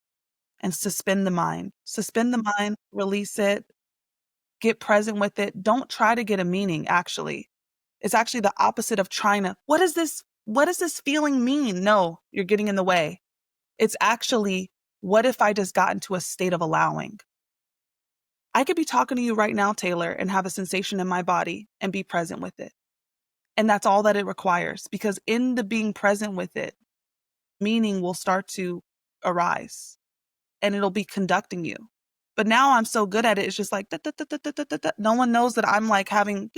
and suspend the mind. Suspend the mind, release it, get present with it. Don't try to get a meaning, actually. It's actually the opposite of trying to, what does this feeling mean? No, you're getting in the way. It's actually, what if I just got into a state of allowing? I could be talking to you right now, Taylor, and have a sensation in my body and be present with it. And that's all that it requires, because in the being present with it, meaning will start to arise and it'll be conducting you. But now I'm so good at it. It's just like, da, da, da, da, da, da, da. No one knows that I'm like having,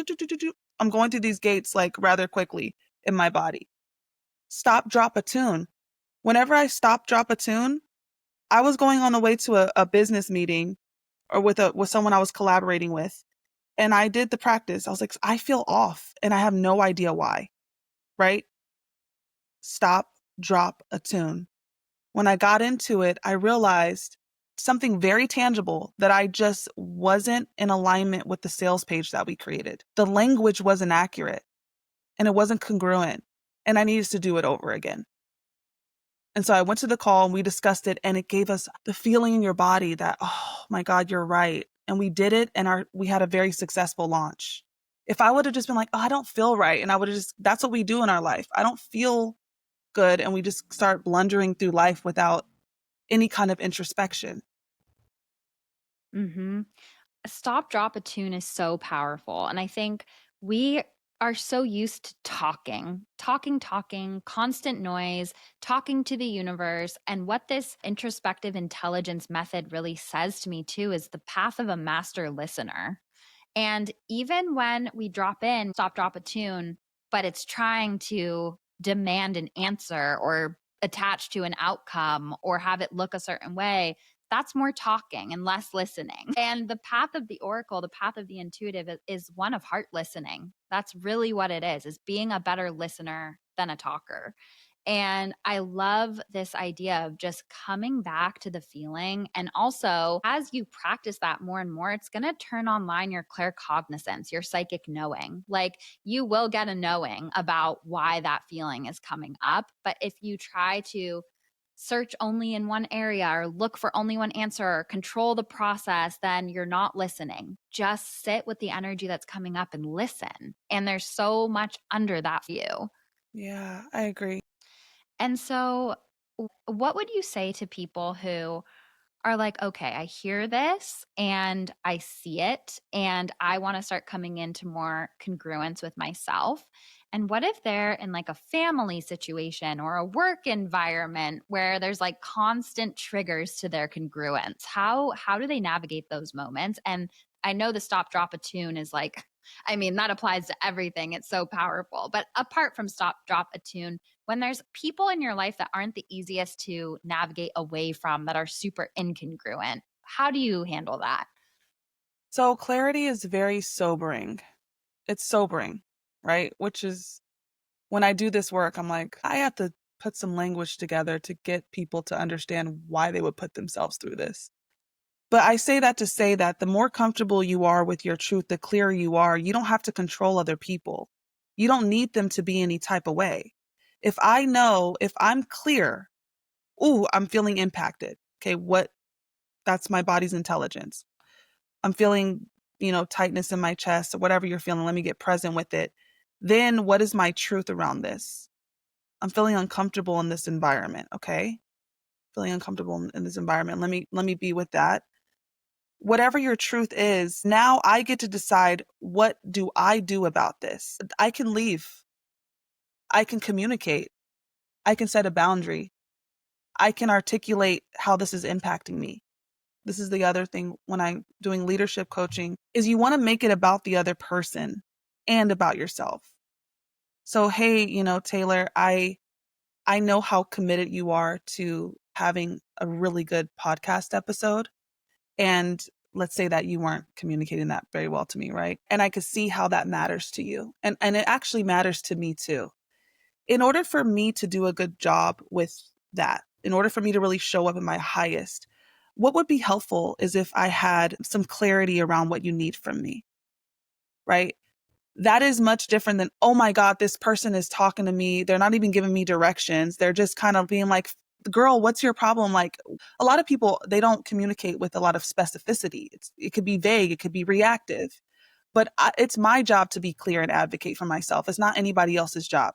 I'm going through these gates like rather quickly in my body. Stop, drop, a tune. Whenever I stop, drop, a tune, I was going on the way to a business meeting or with someone I was collaborating with. And I did the practice. I was like, I feel off and I have no idea why. Right? Stop, drop, a tune. When I got into it, I realized something very tangible that I just wasn't in alignment with the sales page that we created. The language wasn't accurate and it wasn't congruent, and I needed to do it over again. And so I went to the call and we discussed it, and it gave us the feeling in your body that, oh my God, you're right. And we did it, and we had a very successful launch. If I would have just been like, oh, I don't feel right, and I would have just, that's what we do in our life. I don't feel good, and we just start blundering through life without any kind of introspection. Mm-hmm. Stop, drop, a tune is so powerful. And I think we are so used to talking, constant noise, talking to the universe. And what this introspective intelligence method really says to me, too, is the path of a master listener. And even when we drop in, stop, drop, a tune, but it's trying to demand an answer or attach to an outcome or have it look a certain way, that's more talking and less listening. And the path of the oracle, the path of the intuitive is one of heart listening. That's really what it is being a better listener than a talker. And I love this idea of just coming back to the feeling. And also, as you practice that more and more, it's going to turn online your claircognizance, your psychic knowing. Like you will get a knowing about why that feeling is coming up. But if you try to search only in one area or look for only one answer or control the process, then you're not listening. Just sit with the energy that's coming up and listen. And there's so much under that view. Yeah, I agree. And so, what would you say to people who are like, okay, I hear this and I see it, and I want to start coming into more congruence with myself? And what if they're in like a family situation or a work environment where there's like constant triggers to their congruence? How do they navigate those moments? And I know the stop, drop, a tune is like, I mean, that applies to everything. It's so powerful. But apart from stop, drop, a tune, when there's people in your life that aren't the easiest to navigate away from, that are super incongruent, how do you handle that? So clarity is very sobering. It's sobering, right? Which is when I do this work, I'm like, I have to put some language together to get people to understand why they would put themselves through this. But I say that to say that the more comfortable you are with your truth, the clearer you are. You don't have to control other people. You don't need them to be any type of way. If I know, if I'm clear, ooh, I'm feeling impacted. Okay, that's my body's intelligence. I'm feeling, tightness in my chest or whatever you're feeling. Let me get present with it. Then what is my truth around this? I'm feeling uncomfortable in this environment. Okay. Feeling uncomfortable in this environment. Let me be with that. Whatever your truth is, now I get to decide, what do I do about this? I can leave. I can communicate. I can set a boundary. I can articulate how this is impacting me. This is the other thing when I'm doing leadership coaching, is you want to make it about the other person and about yourself. So, hey, Taylor, I know how committed you are to having a really good podcast episode. And let's say that you weren't communicating that very well to me, right? And I could see how that matters to you. And it actually matters to me too. In order for me to do a good job with that, in order for me to really show up in my highest, what would be helpful is if I had some clarity around what you need from me, right? That is much different than, oh my God, this person is talking to me. They're not even giving me directions. They're just kind of being like, girl, what's your problem? Like, a lot of people, they don't communicate with a lot of specificity. It could be vague. It could be reactive. But it's my job to be clear and advocate for myself. It's not anybody else's job.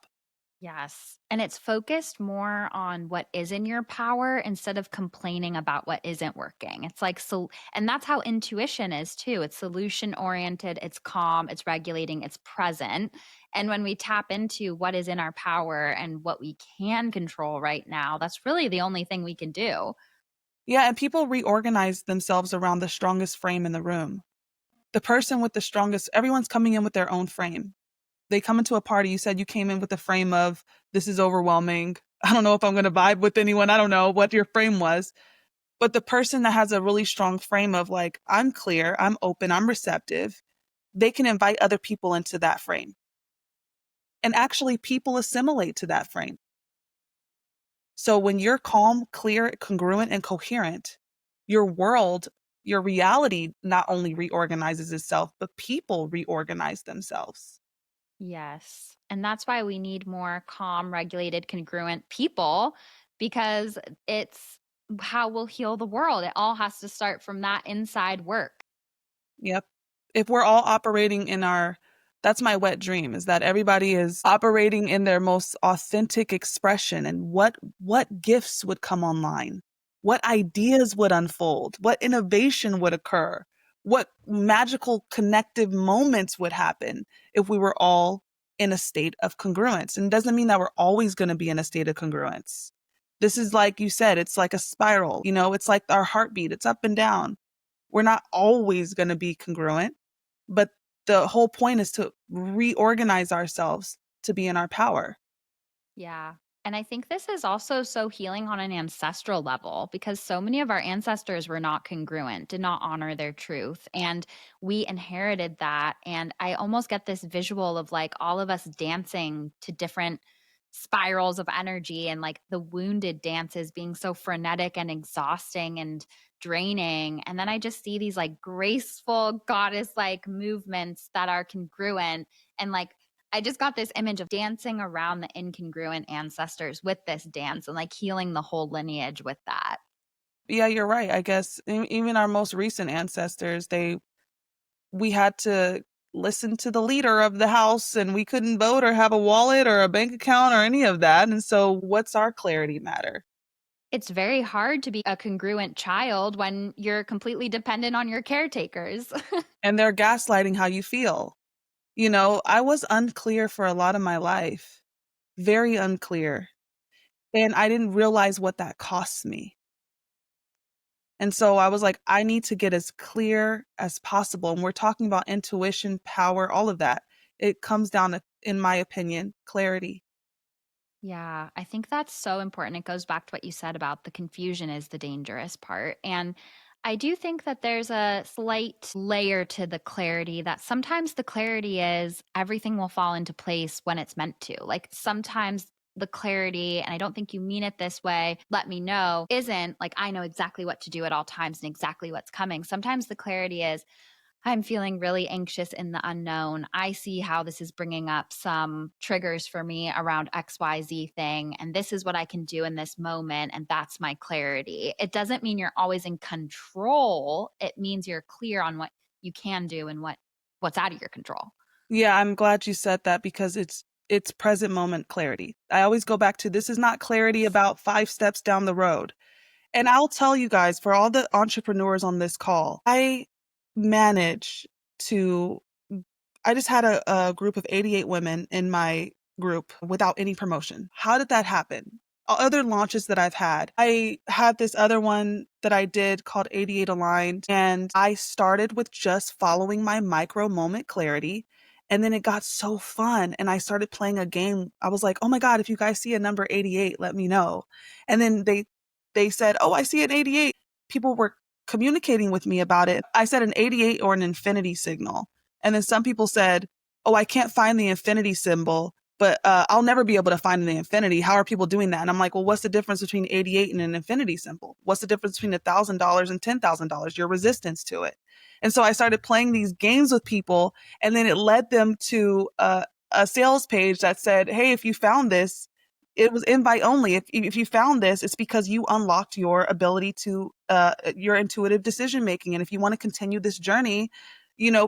Yes. And it's focused more on what is in your power instead of complaining about what isn't working. It's like, so, and that's how intuition is too. It's solution oriented, it's calm, it's regulating, it's present. And when we tap into what is in our power and what we can control right now, that's really the only thing we can do. Yeah, and people reorganize themselves around the strongest frame in the room. The person with the strongest, everyone's coming in with their own frame. They come into a party, you said you came in with the frame of, this is overwhelming. I don't know if I'm going to vibe with anyone. I don't know what your frame was. But the person that has a really strong frame of like, I'm clear, I'm open, I'm receptive, they can invite other people into that frame. And actually, people assimilate to that frame. So when you're calm, clear, congruent, and coherent, your world, your reality not only reorganizes itself, but people reorganize themselves. Yes. And that's why we need more calm, regulated, congruent people because it's how we'll heal the world. It all has to start from that inside work. Yep. If we're all operating in that's my wet dream, is that everybody is operating in their most authentic expression, and what gifts would come online, what ideas would unfold, what innovation would occur, what magical connective moments would happen if we were all in a state of congruence. And it doesn't mean that we're always going to be in a state of congruence. This is, like you said, it's like a spiral, it's like our heartbeat, it's up and down. We're not always going to be congruent, but the whole point is to reorganize ourselves to be in our power. Yeah. And I think this is also so healing on an ancestral level because so many of our ancestors were not congruent, did not honor their truth. And we inherited that. And I almost get this visual of like all of us dancing to different spirals of energy and like the wounded dances being so frenetic and exhausting and draining. And then I just see these like graceful goddess like movements that are congruent and like I just got this image of dancing around the incongruent ancestors with this dance and like healing the whole lineage with that. Yeah, you're right. I guess even our most recent ancestors, we had to listen to the leader of the house, and we couldn't vote or have a wallet or a bank account or any of that. And so what's our clarity matter? It's very hard to be a congruent child when you're completely dependent on your caretakers. And they're gaslighting how you feel. I was unclear for a lot of my life, very unclear. And I didn't realize what that cost me. And so I was like, I need to get as clear as possible. And we're talking about intuition, power, all of that. It comes down to, in my opinion, clarity. Yeah, I think that's so important. It goes back to what you said about the confusion is the dangerous part. And I do think that there's a slight layer to the clarity that sometimes the clarity is everything will fall into place when it's meant to. Like sometimes the clarity, and I don't think you mean it this way, let me know, isn't like I know exactly what to do at all times and exactly what's coming. Sometimes the clarity is I'm feeling really anxious in the unknown. I see how this is bringing up some triggers for me around XYZ thing. And this is what I can do in this moment. And that's my clarity. It doesn't mean you're always in control. It means you're clear on what you can do and what's out of your control. Yeah, I'm glad you said that because it's present moment clarity. I always go back to, this is not clarity about 5 steps down the road. And I'll tell you guys, for all the entrepreneurs on this call, manage to I just had a group of 88 women in my group without any promotion. How did that happen? Other launches that I've had, I had this other one that I did called 88 Aligned, and I started with just following my micro moment clarity. And then it got so fun, and I started playing a game. I was like, oh my God, if you guys see a number 88, let me know. And then they said, oh, I see an 88. People were communicating with me about it. I said an 88 or an infinity signal. And then some people said, oh, I can't find the infinity symbol, but I'll never be able to find the infinity. How are people doing that? And I'm like, well, what's the difference between 88 and an infinity symbol? What's the difference between $1,000 and $10,000? Your resistance to it. And so I started playing these games with people, and then it led them to a sales page that said, hey, if you found this, it was invite only. If you found this, it's because you unlocked your ability to your intuitive decision making. And if you want to continue this journey,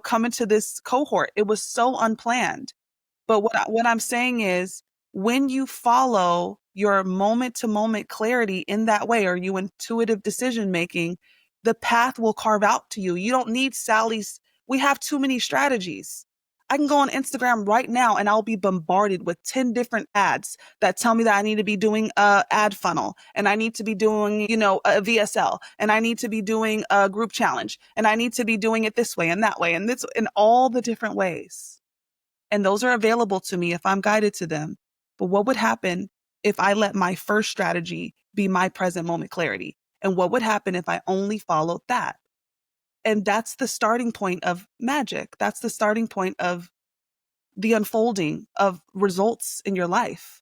come into this cohort. It was so unplanned. But what I'm saying is, when you follow your moment to moment clarity in that way, or you intuitive decision making, the path will carve out to you. You don't need Sally's. We have too many strategies. I can go on Instagram right now and I'll be bombarded with 10 different ads that tell me that I need to be doing a ad funnel and I need to be doing, a VSL and I need to be doing a group challenge and I need to be doing it this way and that way and this in all the different ways. And those are available to me if I'm guided to them. But what would happen if I let my first strategy be my present moment clarity? And what would happen if I only followed that? And that's the starting point of magic. That's the starting point of the unfolding of results in your life.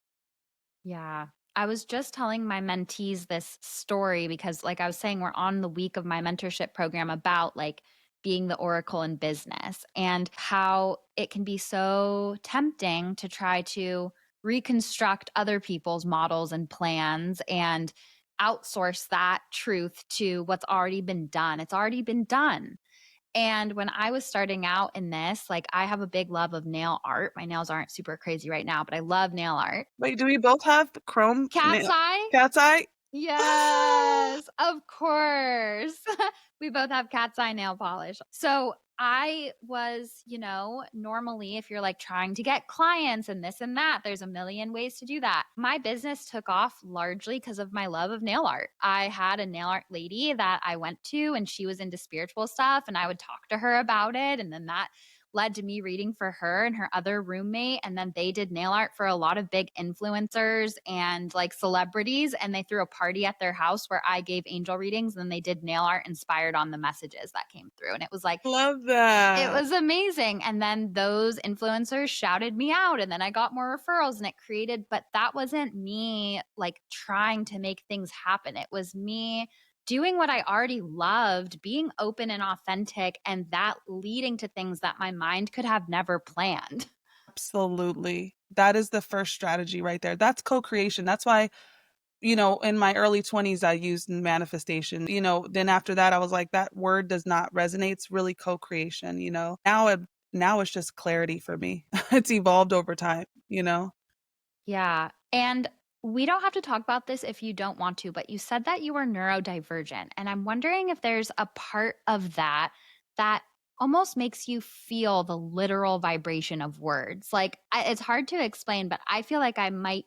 Yeah. I was just telling my mentees this story because, like I was saying, we're on the week of my mentorship program about like being the oracle in business and how it can be so tempting to try to reconstruct other people's models and plans and outsource that truth to what's already been done. It's already been done. And when I was starting out in this, like I have a big love of nail art. My nails aren't super crazy right now, but I love nail art. Wait, do we both have chrome Cat's nail? eye? Cat's eye? Yes, of course. We both have cat's eye nail polish. So I was, normally if you're like trying to get clients and this and that, there's a million ways to do that. My business took off largely because of my love of nail art. I had a nail art lady that I went to and she was into spiritual stuff and I would talk to her about it. And then that led to me reading for her and her other roommate. And then they did nail art for a lot of big influencers and like celebrities. And they threw a party at their house where I gave angel readings. And then they did nail art inspired on the messages that came through. And it was like, Love it that. was amazing. And then those influencers shouted me out and then I got more referrals and it created, but that wasn't me like trying to make things happen. It was me doing what I already loved, being open and authentic, and that leading to things that my mind could have never planned. Absolutely. That is the first strategy right there. That's co-creation. That's why, in my early 20s, I used manifestation. Then after that, I was like, that word does not resonate. It's really co-creation. Now it's just clarity for me. It's evolved over time. Yeah. And we don't have to talk about this if you don't want to, but you said that you were neurodivergent. And I'm wondering if there's a part of that that almost makes you feel the literal vibration of words. Like it's hard to explain, but I feel like I might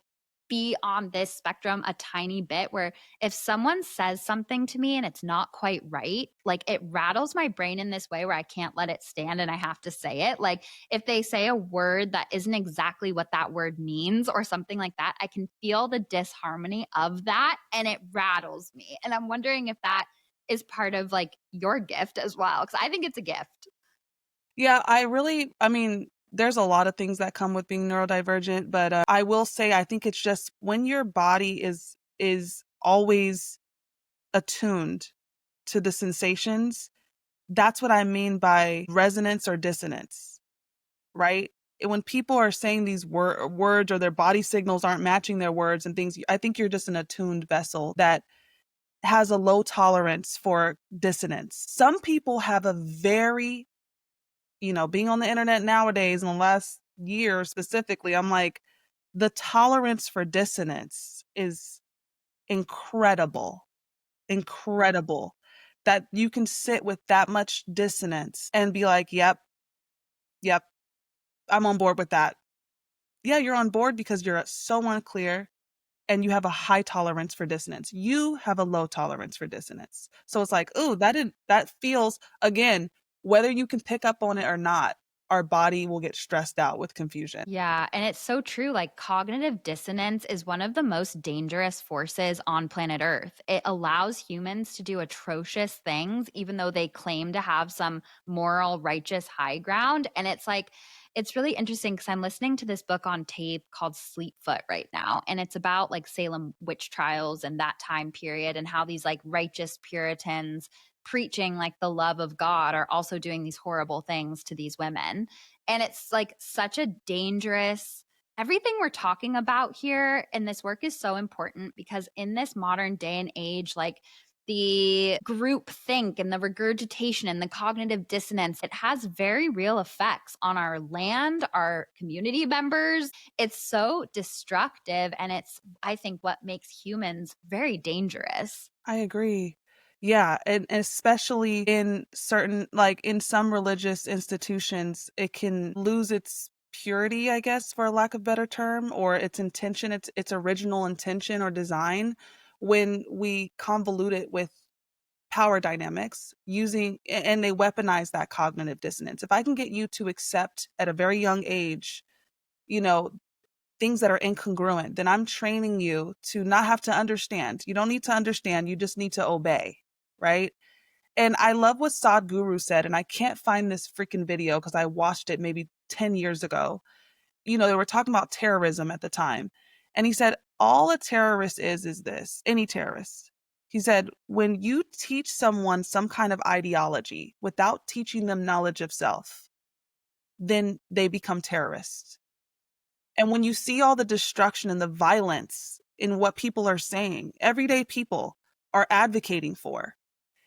be on this spectrum a tiny bit where if someone says something to me and it's not quite right, like it rattles my brain in this way where I can't let it stand and I have to say it. Like if they say a word that isn't exactly what that word means or something like that, I can feel the disharmony of that and it rattles me. And I'm wondering if that is part of like your gift as well, because I think it's a gift. Yeah, there's a lot of things that come with being neurodivergent, but I will say I think it's just when your body is always attuned to the sensations, that's what I mean by resonance or dissonance, right? When people are saying these words or their body signals aren't matching their words and things, I think you're just an attuned vessel that has a low tolerance for dissonance. Some people have a very, being on the internet nowadays in the last year specifically, I'm like, the tolerance for dissonance is incredible, incredible that you can sit with that much dissonance and be like, yep, I'm on board with that. Yeah, you're on board because you're so unclear and you have a high tolerance for dissonance. You have a low tolerance for dissonance. So it's like, ooh, that feels, again, whether you can pick up on it or not, our body will get stressed out with confusion. Yeah, and it's so true. Like cognitive dissonance is one of the most dangerous forces on planet Earth. It allows humans to do atrocious things, even though they claim to have some moral, righteous high ground. And it's like, it's really interesting because I'm listening to this book on tape called Sleepfoot right now. And it's about like Salem witch trials and that time period and how these like righteous Puritans preaching like the love of God are also doing these horrible things to these women. And it's like such a dangerous, everything we're talking about here in this work is so important because in this modern day and age, like the group think and the regurgitation and the cognitive dissonance, it has very real effects on our land, our community members. It's so destructive. And it's, I think, what makes humans very dangerous. I agree. Yeah, and especially in certain, like in some religious institutions, it can lose its purity, I guess, for a lack of better term, or its intention, its original intention or design, when we convolute it with power dynamics and they weaponize that cognitive dissonance. If I can get you to accept at a very young age, you know, things that are incongruent, then I'm training you to not have to understand. You don't need to understand, you just need to obey, right? And I love what Sadhguru said, and I can't find this freaking video because I watched it maybe 10 years ago. They were talking about terrorism at the time. And he said, all a terrorist is this, any terrorist. He said, when you teach someone some kind of ideology without teaching them knowledge of self, then they become terrorists. And when you see all the destruction and the violence in what people are saying, everyday people are advocating for,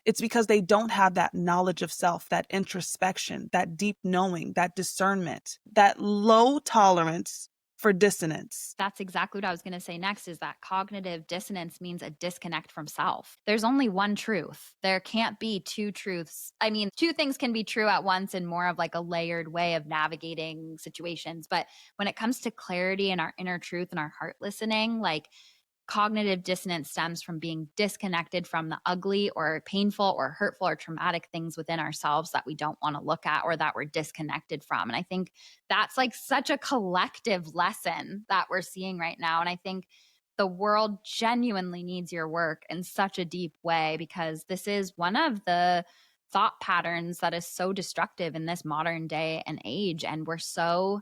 it's because they don't have that knowledge of self, that introspection, that deep knowing, that discernment, that low tolerance for dissonance. That's exactly what I was going to say next, is that cognitive dissonance means a disconnect from self. There's only one truth. There can't be two truths. I mean, two things can be true at once in more of like a layered way of navigating situations. But when it comes to clarity and our inner truth and our heart listening, like cognitive dissonance stems from being disconnected from the ugly or painful or hurtful or traumatic things within ourselves that we don't want to look at or that we're disconnected from. And I think that's like such a collective lesson that we're seeing right now. And I think the world genuinely needs your work in such a deep way, because this is one of the thought patterns that is so destructive in this modern day and age. And we're so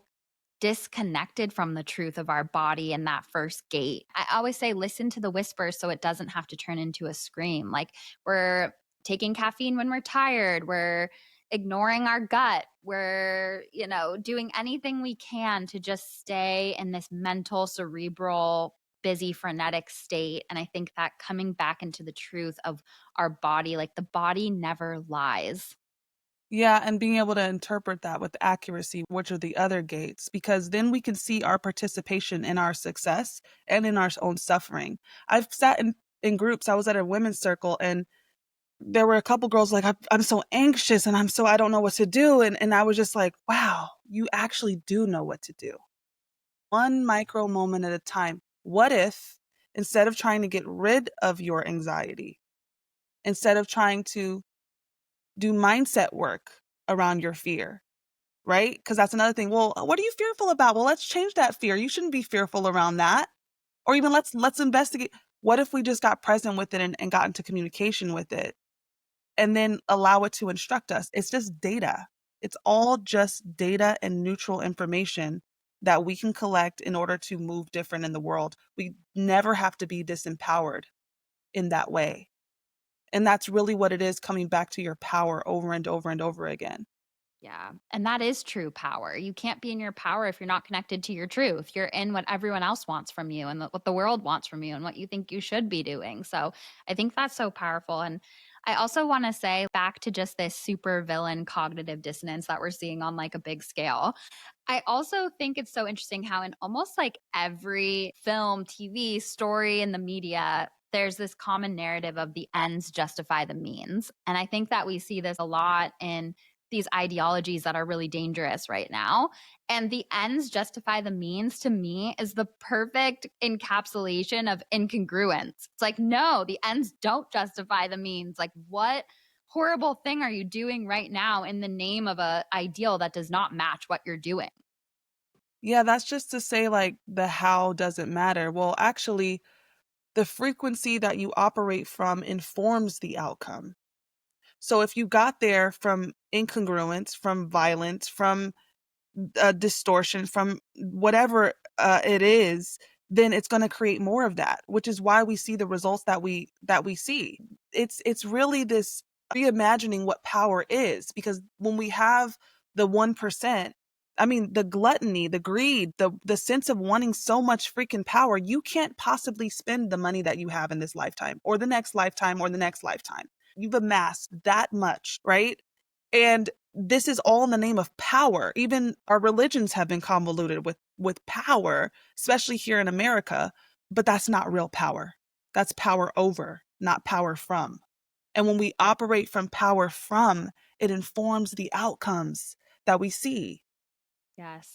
disconnected from the truth of our body in that first gate. I always say, listen to the whispers so it doesn't have to turn into a scream. Like, we're taking caffeine when we're tired, we're ignoring our gut, we're, doing anything we can to just stay in this mental, cerebral, busy, frenetic state. And I think that coming back into the truth of our body, like the body never lies. Yeah, and being able to interpret that with accuracy, which are the other gates, because then we can see our participation in our success and in our own suffering. I've sat in groups, I was at a women's circle, and there were a couple girls like, I'm so anxious and I don't know what to do. And I was just like, wow, you actually do know what to do. One micro moment at a time. What if, instead of trying to get rid of your anxiety, instead of trying to do mindset work around your fear, right? Because that's another thing. Well, what are you fearful about? Well, let's change that fear. You shouldn't be fearful around that. Or even let's investigate. What if we just got present with it and got into communication with it, and then allow it to instruct us? It's just data. It's all just data and neutral information that we can collect in order to move different in the world. We never have to be disempowered in that way. And that's really what it is, coming back to your power over and over and over again. Yeah. And that is true power. You can't be in your power if you're not connected to your truth. You're in what everyone else wants from you and what the world wants from you and what you think you should be doing. So I think that's so powerful. And I also want to say, back to just this super villain cognitive dissonance that we're seeing on like a big scale, I also think it's so interesting how in almost like every film, TV, story in the media, there's this common narrative of the ends justify the means. And I think that we see this a lot in these ideologies that are really dangerous right now. And the ends justify the means, to me, is the perfect encapsulation of incongruence. It's like, no, the ends don't justify the means. Like, what horrible thing are you doing right now in the name of a ideal that does not match what you're doing? Yeah, that's just to say, like, the how doesn't matter. Well, actually, the frequency that you operate from informs the outcome. So if you got there from incongruence, from violence, from distortion, from whatever it is, then it's going to create more of that, which is why we see the results that we see. It's really this reimagining what power is, because when we have the 1%, I mean, the gluttony, the greed, the sense of wanting so much freaking power, you can't possibly spend the money that you have in this lifetime or the next lifetime or the next lifetime. You've amassed that much, right? And this is all in the name of power. Even our religions have been convoluted with power, especially here in America, but that's not real power. That's power over, not power from. And when we operate from power from, it informs the outcomes that we see. Yes.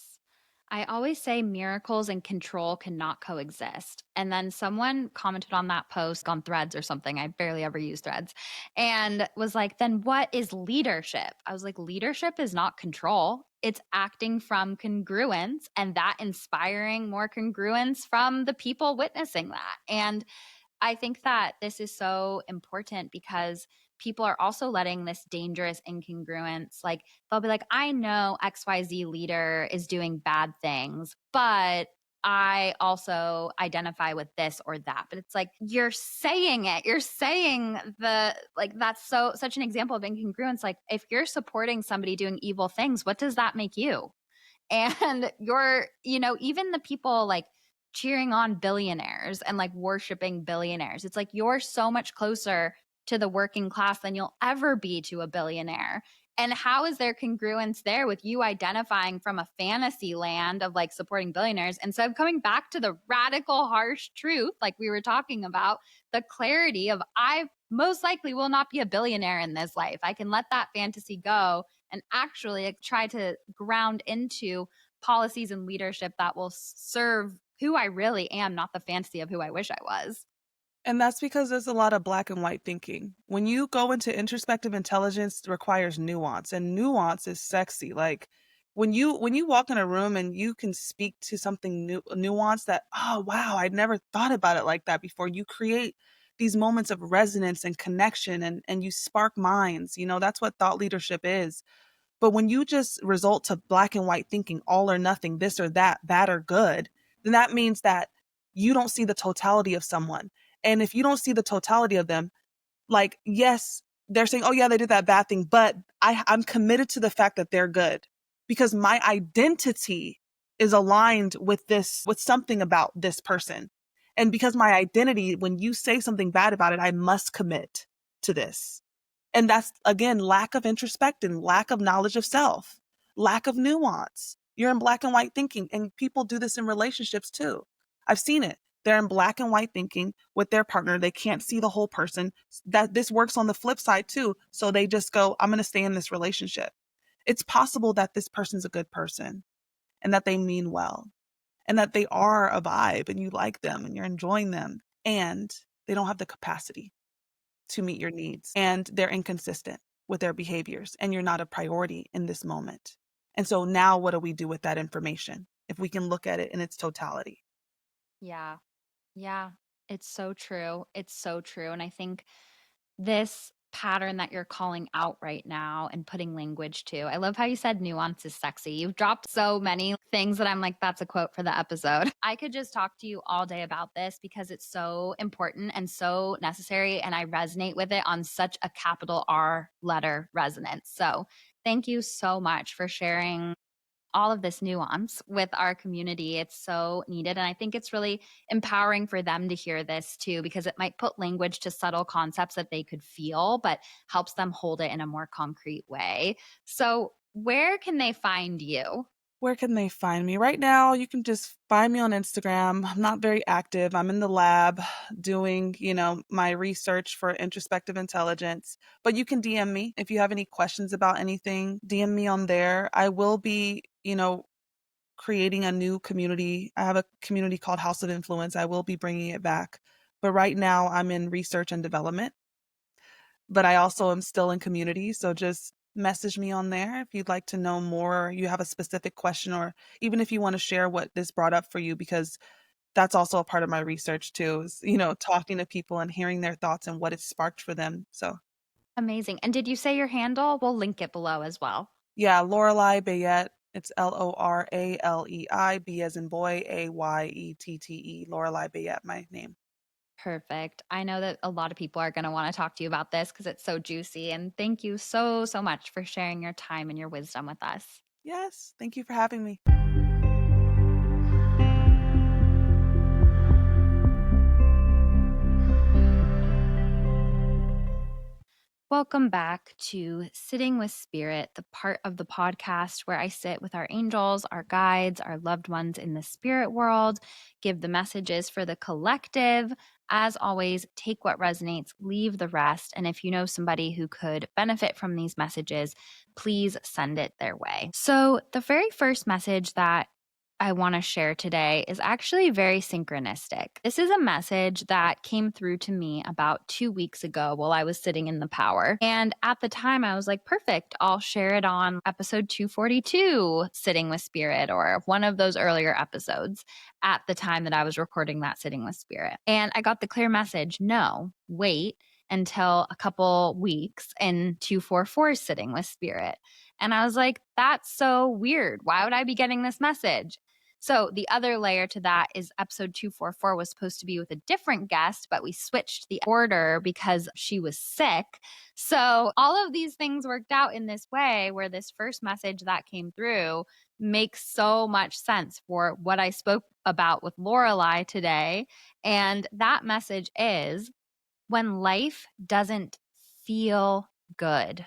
I always say miracles and control cannot coexist. And then someone commented on that post on Threads or something. I barely ever use Threads, and was like, then what is leadership? I was like, leadership is not control. It's acting from congruence and that inspiring more congruence from the people witnessing that. And I think that this is so important because people are also letting this dangerous incongruence, like they'll be like, I know XYZ leader is doing bad things, but I also identify with this or that. But it's like, you're saying it. You're saying that's such an example of incongruence. Like, if you're supporting somebody doing evil things, what does that make you? And you're, even the people like cheering on billionaires and like worshiping billionaires, it's like you're so much closer to the working class than you'll ever be to a billionaire. And how is there congruence there with you identifying from a fantasy land of like supporting billionaires instead of coming back to the radical, harsh truth, like we were talking about, the clarity of I most likely will not be a billionaire in this life. I can let that fantasy go and actually like, try to ground into policies and leadership that will serve who I really am, not the fantasy of who I wish I was. And that's because there's a lot of black and white thinking. When you go into introspective intelligence, it requires nuance, and nuance is sexy. Like when you walk in a room and you can speak to something new, nuance that, oh wow, I'd never thought about it like that before. You create these moments of resonance and connection, and you spark minds. That's what thought leadership is. But when you just result to black and white thinking, all or nothing, this or that, bad or good, then that means that you don't see the totality of someone. And if you don't see the totality of them, like, yes, they're saying, oh, yeah, they did that bad thing, but I'm committed to the fact that they're good because my identity is aligned with with something about this person. And because my identity, when you say something bad about it, I must commit to this. And that's, again, lack of introspection, lack of knowledge of self, lack of nuance. You're in black and white thinking, and people do this in relationships too. I've seen it. They're in black and white thinking with their partner. They can't see the whole person. That this works on the flip side too. So they just go, I'm going to stay in this relationship. It's possible that this person's a good person and that they mean well and that they are a vibe and you like them and you're enjoying them, and they don't have the capacity to meet your needs, and they're inconsistent with their behaviors, and you're not a priority in this moment. And so now what do we do with that information if we can look at it in its totality? Yeah. Yeah. It's so true. It's so true. And I think this pattern that you're calling out right now and putting language to. I love how you said nuance is sexy. You've dropped so many things that I'm like, that's a quote for the episode. I could just talk to you all day about this because it's so important and so necessary. And I resonate with it on such a capital R letter resonance. So thank you so much for sharing all of this nuance with our community. It's so needed. And I think it's really empowering for them to hear this too, because it might put language to subtle concepts that they could feel, but helps them hold it in a more concrete way. So, where can they find you? Where can they find me? Right now, you can just find me on Instagram. I'm not very active. I'm in the lab doing, my research for introspective intelligence. But you can DM me if you have any questions about anything. DM me on there. I will be, creating a new community. I have a community called House of Influence. I will be bringing it back. But right now, I'm in research and development. But I also am still in community. So just message me on there if you'd like to know more, or you have a specific question, or even if you want to share what this brought up for you, because that's also a part of my research too, is, talking to people and hearing their thoughts and what it sparked for them. So Amazing. And did you say your handle? We'll link it below as well. yeah, Loralei Bayette. It's Loralei, B as in boy, Ayette. Loralei Bayette, my name. Perfect. I know that a lot of people are going to want to talk to you about this because it's so juicy. And thank you so, so much for sharing your time and your wisdom with us. Yes, thank you for having me. Welcome back to Sitting with Spirit, the part of the podcast where I sit with our angels, our guides, our loved ones in the spirit world, give the messages for the collective, As always, take what resonates, leave the rest. And if you know somebody who could benefit from these messages, please send it their way. So, the very first message that I want to share today is actually very synchronistic. This is a message that came through to me about 2 weeks ago while I was sitting in the power. And at the time, I was like, perfect, I'll share it on episode 242, Sitting with Spirit, or one of those earlier episodes at the time that I was recording that Sitting with Spirit. And I got the clear message, no, wait until a couple weeks in 244 Sitting with Spirit. And I was like, that's so weird. Why would I be getting this message? So the other layer to that is episode 244 was supposed to be with a different guest, but we switched the order because she was sick. So all of these things worked out in this way where this first message that came through makes so much sense for what I spoke about with Loralei today. And that message is when life doesn't feel good,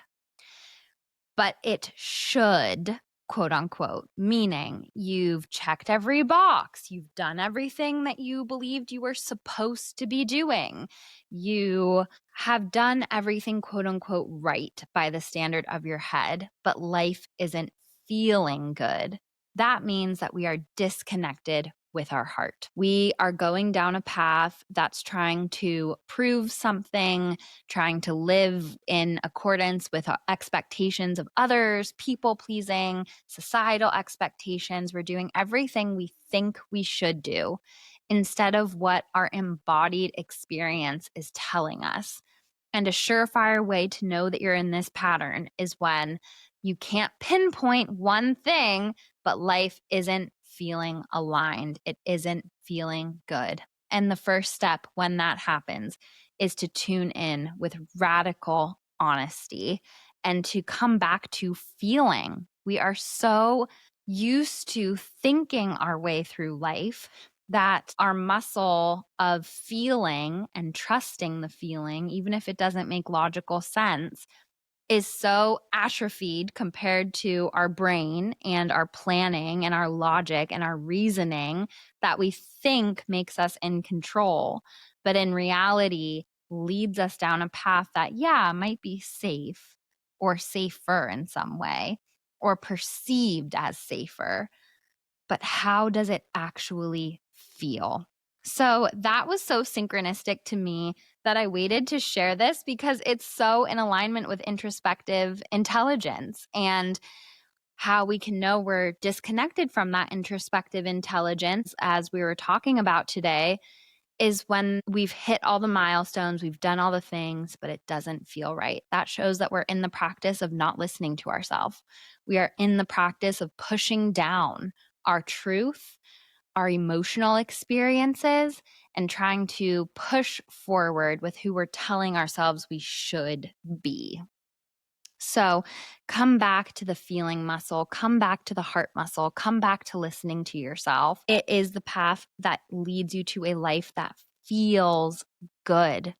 but it should, quote unquote, meaning you've checked every box, you've done everything that you believed you were supposed to be doing, you have done everything, quote unquote, right by the standard of your head, but life isn't feeling good. That means that we are disconnected with our heart. We are going down a path that's trying to prove something, trying to live in accordance with our expectations of others, people pleasing, societal expectations. We're doing everything we think we should do instead of what our embodied experience is telling us. And a surefire way to know that you're in this pattern is when you can't pinpoint one thing, but life isn't feeling aligned. It isn't feeling good. And the first step when that happens is to tune in with radical honesty and to come back to feeling. We are so used to thinking our way through life that our muscle of feeling and trusting the feeling, even if it doesn't make logical sense, is so atrophied compared to our brain and our planning and our logic and our reasoning that we think makes us in control, but in reality leads us down a path that, yeah, might be safe or safer in some way or perceived as safer. But how does it actually feel? So that was so synchronistic to me that I waited to share this because it's so in alignment with introspective intelligence and how we can know we're disconnected from that introspective intelligence, as we were talking about today, is when we've hit all the milestones, we've done all the things, but it doesn't feel right. That shows that we're in the practice of not listening to ourselves. We are in the practice of pushing down our truth, our emotional experiences, and trying to push forward with who we're telling ourselves we should be. So come back to the feeling muscle, come back to the heart muscle, come back to listening to yourself. It is the path that leads you to a life that feels good.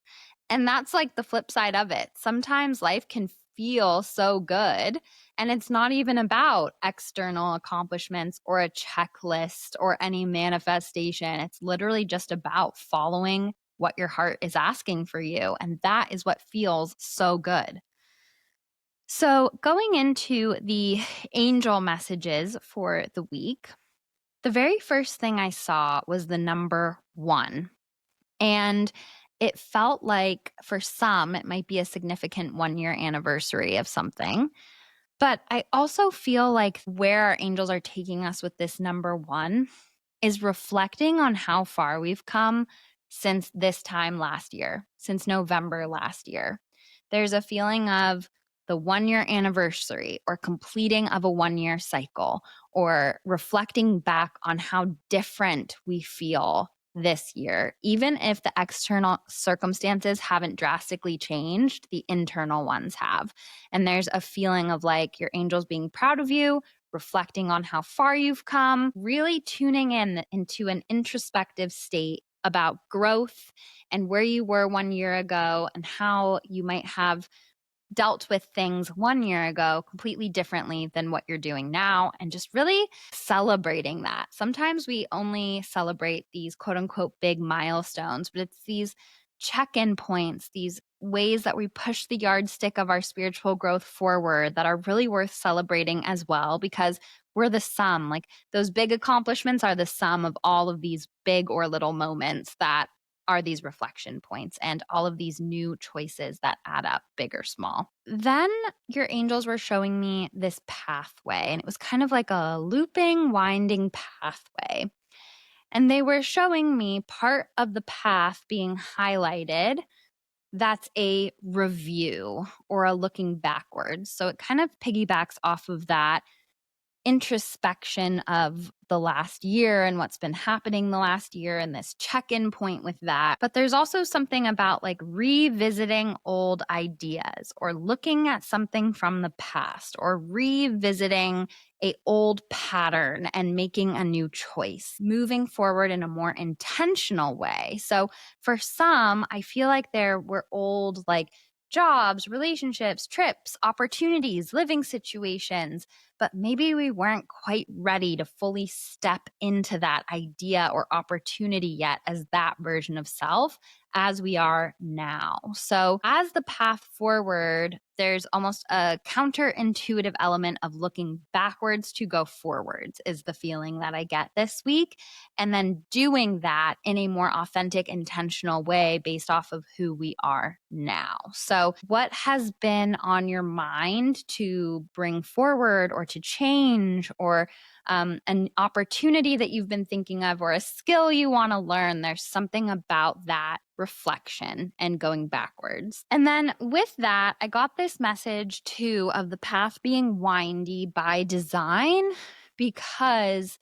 And that's like the flip side of it. Sometimes life can feel so good, and it's not even about external accomplishments or a checklist or any manifestation. It's literally just about following what your heart is asking for you. And that is what feels so good. So, going into the angel messages for the week, the very first thing I saw was the number 1. And it felt like for some, it might be a significant 1-year anniversary of something. But I also feel like where our angels are taking us with this number 1 is reflecting on how far we've come since this time last year, since November last year. There's a feeling of the 1-year anniversary or completing of a 1-year cycle or reflecting back on how different we feel this year. Even if the external circumstances haven't drastically changed, the internal ones have. And there's a feeling of like your angels being proud of you, reflecting on how far you've come, really tuning in into an introspective state about growth and where you were 1 year ago and how you might have dealt with things 1 year ago completely differently than what you're doing now, and just really celebrating that. Sometimes we only celebrate these quote unquote big milestones, but it's these check-in points, these ways that we push the yardstick of our spiritual growth forward that are really worth celebrating as well, because we're the sum. Like, those big accomplishments are the sum of all of these big or little moments that are these reflection points and all of these new choices that add up, big or small. Then your angels were showing me this pathway, and it was kind of like a looping, winding pathway. And they were showing me part of the path being highlighted. That's a review or a looking backwards. So it kind of piggybacks off of that introspection of the last year and what's been happening the last year and this check-in point with that. But there's also something about like revisiting old ideas or looking at something from the past or revisiting a old pattern and making a new choice, moving forward in a more intentional way. So for some, I feel like there were old like jobs, relationships, trips, opportunities, living situations, but maybe we weren't quite ready to fully step into that idea or opportunity yet as that version of self as we are now. So, as the path forward, there's almost a counterintuitive element of looking backwards to go forwards, is the feeling that I get this week. And then doing that in a more authentic, intentional way based off of who we are now. So, what has been on your mind to bring forward or to change, or an opportunity that you've been thinking of, or a skill you want to learn? There's something about that reflection and going backwards. And then with that, I got this message too of the path being windy by design, because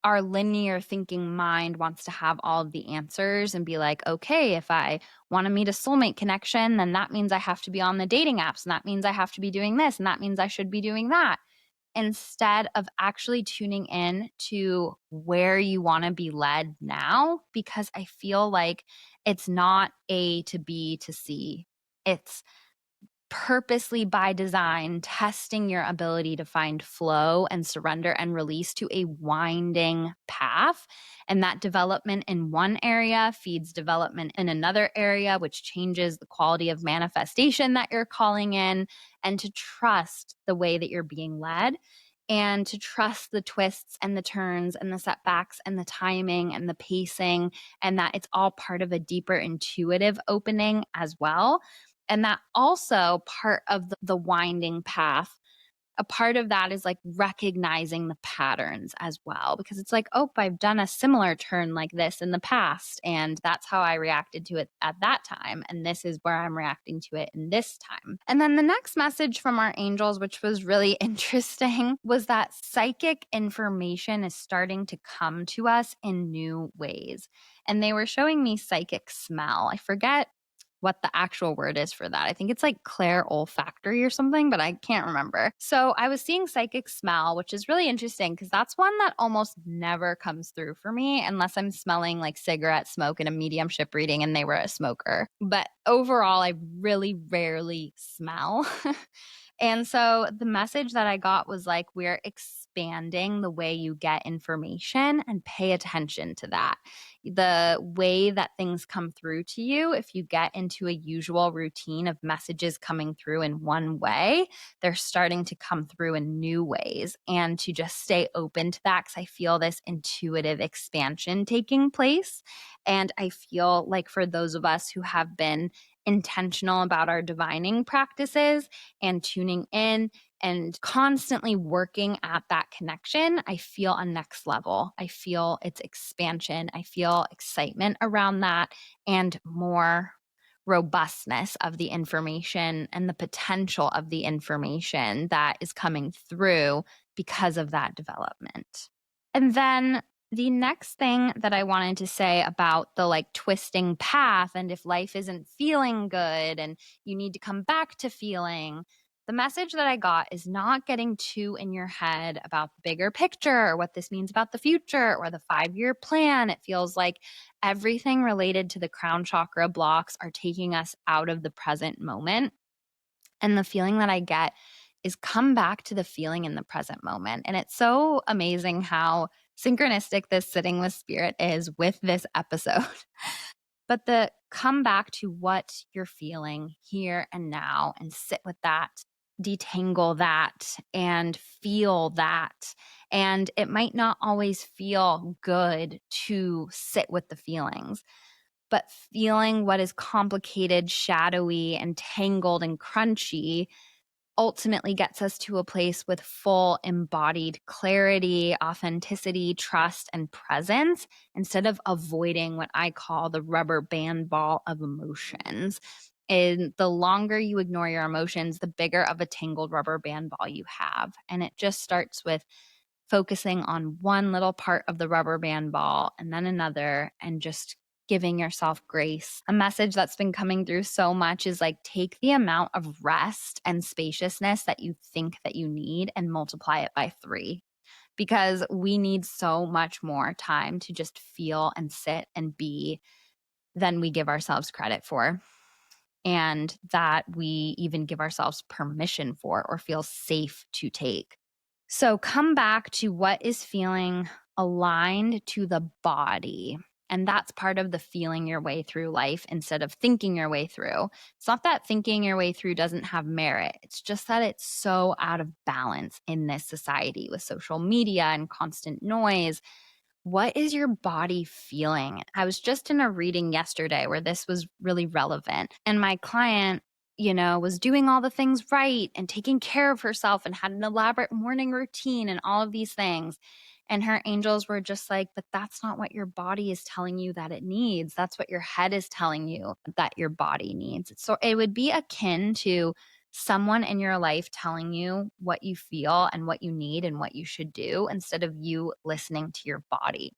our linear thinking mind wants to have all of the answers and be like, okay, if I want to meet a soulmate connection, then that means I have to be on the dating apps, and that means I have to be doing this, and that means I should be doing that. Instead of actually tuning in to where you want to be led now, because I feel like it's not A to B to C. It's purposely by design testing your ability to find flow and surrender and release to a winding path. And that development in one area feeds development in another area, which changes the quality of manifestation that you're calling in, and to trust the way that you're being led, and to trust the twists and the turns and the setbacks and the timing and the pacing, and that it's all part of a deeper intuitive opening as well. And that also part of the winding path, a part of that is like recognizing the patterns as well, because it's like, oh, I've done a similar turn like this in the past, and that's how I reacted to it at that time, and this is where I'm reacting to it in this time. And then the next message from our angels, which was really interesting, was that psychic information is starting to come to us in new ways. And they were showing me psychic smell. I forget what the actual word is for that. I think it's like clair olfactory or something, but I can't remember. So I was seeing psychic smell, which is really interesting because that's one that almost never comes through for me unless I'm smelling like cigarette smoke in a mediumship reading and they were a smoker. But overall, I really rarely smell. And so the message that I got was like, we're expanding the way you get information, and pay attention to that. The way that things come through to you, if you get into a usual routine of messages coming through in one way, they're starting to come through in new ways. And to just stay open to that, because I feel this intuitive expansion taking place. And I feel like for those of us who have been intentional about our divining practices and tuning in and constantly working at that connection, I feel a next level. I feel its expansion. I feel excitement around that, and more robustness of the information and the potential of the information that is coming through because of that development. And then the next thing that I wanted to say about the like twisting path, and if life isn't feeling good and you need to come back to feeling, the message that I got is not getting too in your head about the bigger picture or what this means about the future or the 5-year plan. It feels like everything related to the crown chakra blocks are taking us out of the present moment. And the feeling that I get is come back to the feeling in the present moment. And it's so amazing how synchronistic this sitting with spirit is with this episode. But the come back to what you're feeling here and now and sit with that, detangle that, and feel that. And it might not always feel good to sit with the feelings, but feeling what is complicated, shadowy, and tangled and crunchy ultimately gets us to a place with full embodied clarity, authenticity, trust, and presence instead of avoiding what I call the rubber band ball of emotions. And the longer you ignore your emotions, the bigger of a tangled rubber band ball you have. And it just starts with focusing on one little part of the rubber band ball and then another, and just giving yourself grace. A message that's been coming through so much is like, take the amount of rest and spaciousness that you think that you need and multiply it by 3, because we need so much more time to just feel and sit and be than we give ourselves credit for, and that we even give ourselves permission for or feel safe to take. So come back to what is feeling aligned to the body. And that's part of the feeling your way through life instead of thinking your way through. It's not that thinking your way through doesn't have merit. It's just that it's so out of balance in this society with social media and constant noise. What is your body feeling? I was just in a reading yesterday where this was really relevant. And my client, was doing all the things right and taking care of herself and had an elaborate morning routine and all of these things. And her angels were just like, but that's not what your body is telling you that it needs. That's what your head is telling you that your body needs. So it would be akin to someone in your life telling you what you feel and what you need and what you should do instead of you listening to your body.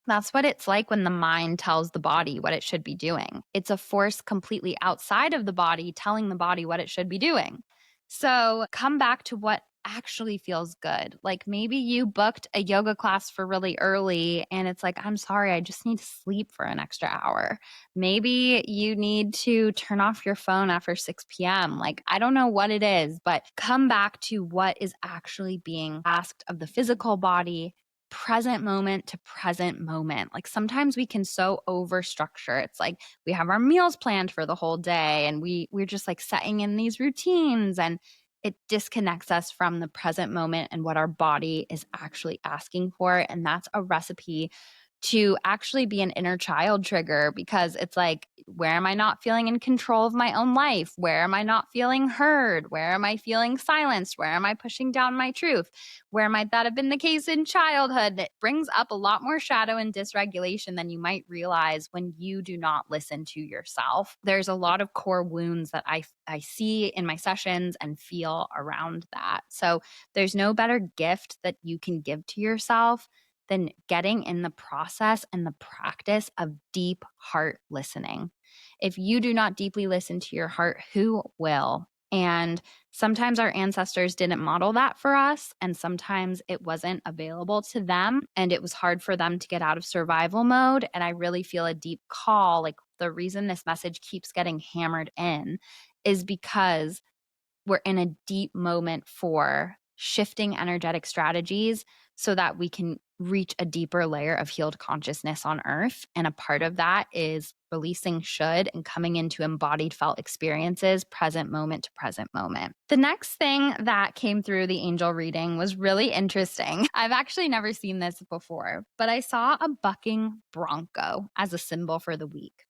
That's what it's like when the mind tells the body what it should be doing. It's a force completely outside of the body telling the body what it should be doing. So come back to what actually feels good. Like maybe you booked a yoga class for really early and it's like, I'm sorry, I just need to sleep for an extra hour. Maybe you need to turn off your phone after 6 p.m. Like, I don't know what it is, but come back to what is actually being asked of the physical body, present moment to present moment. Like sometimes we can so over structure. It's like we have our meals planned for the whole day and we're just like setting in these routines, and it disconnects us from the present moment and what our body is actually asking for. And that's a recipe to actually be an inner child trigger, because it's like, where am I not feeling in control of my own life? Where am I not feeling heard? Where am I feeling silenced? Where am I pushing down my truth? Where might that have been the case in childhood? That brings up a lot more shadow and dysregulation than you might realize when you do not listen to yourself. There's a lot of core wounds that I see in my sessions and feel around that. So there's no better gift that you can give to yourself than getting in the process and the practice of deep heart listening. If you do not deeply listen to your heart, who will? And sometimes our ancestors didn't model that for us, and sometimes it wasn't available to them, and it was hard for them to get out of survival mode. And I really feel a deep call. Like the reason this message keeps getting hammered in is because we're in a deep moment for shifting energetic strategies so that we can reach a deeper layer of healed consciousness on earth. And a part of that is releasing should and coming into embodied felt experiences, present moment to present moment. The next thing that came through the angel reading was really interesting. I've actually never seen this before, but I saw a bucking bronco as a symbol for the week.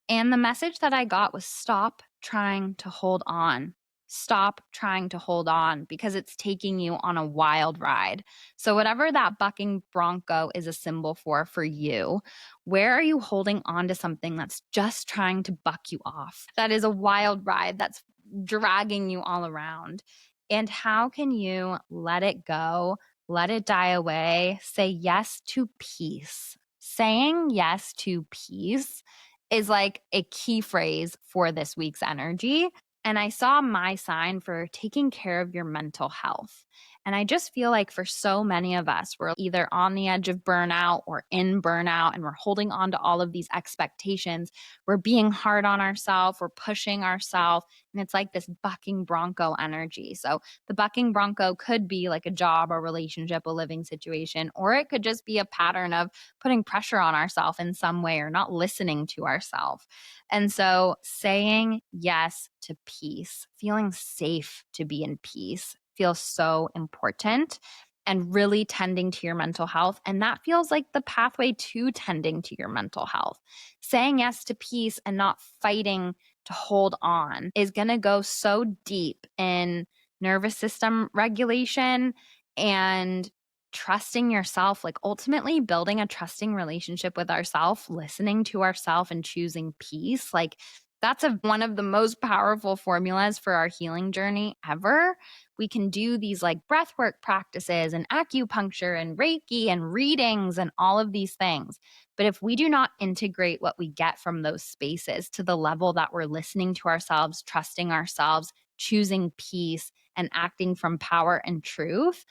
And the message that I got was, stop trying to hold on. Stop trying to hold on, because it's taking you on a wild ride. So whatever that bucking bronco is a symbol for you, where are you holding on to something that's just trying to buck you off? That is a wild ride that's dragging you all around. And how can you let it go, let it die away, say yes to peace? Saying yes to peace is like a key phrase for this week's energy. And I saw my sign for taking care of your mental health. And I just feel like for so many of us, we're either on the edge of burnout or in burnout, and we're holding on to all of these expectations. We're being hard on ourselves, we're pushing ourselves, and it's like this bucking bronco energy. So the bucking bronco could be like a job, a relationship, a living situation, or it could just be a pattern of putting pressure on ourselves in some way or not listening to ourselves. And so saying yes to peace, feeling safe to be in peace feels so important, and really tending to your mental health. And that feels like the pathway to tending to your mental health. Saying yes to peace and not fighting to hold on is going to go so deep in nervous system regulation and trusting yourself, like ultimately building a trusting relationship with ourself, listening to ourself and choosing peace. Like that's one of the most powerful formulas for our healing journey ever. We can do these like breathwork practices and acupuncture and Reiki and readings and all of these things. But if we do not integrate what we get from those spaces to the level that we're listening to ourselves, trusting ourselves, choosing peace, and acting from power and truth,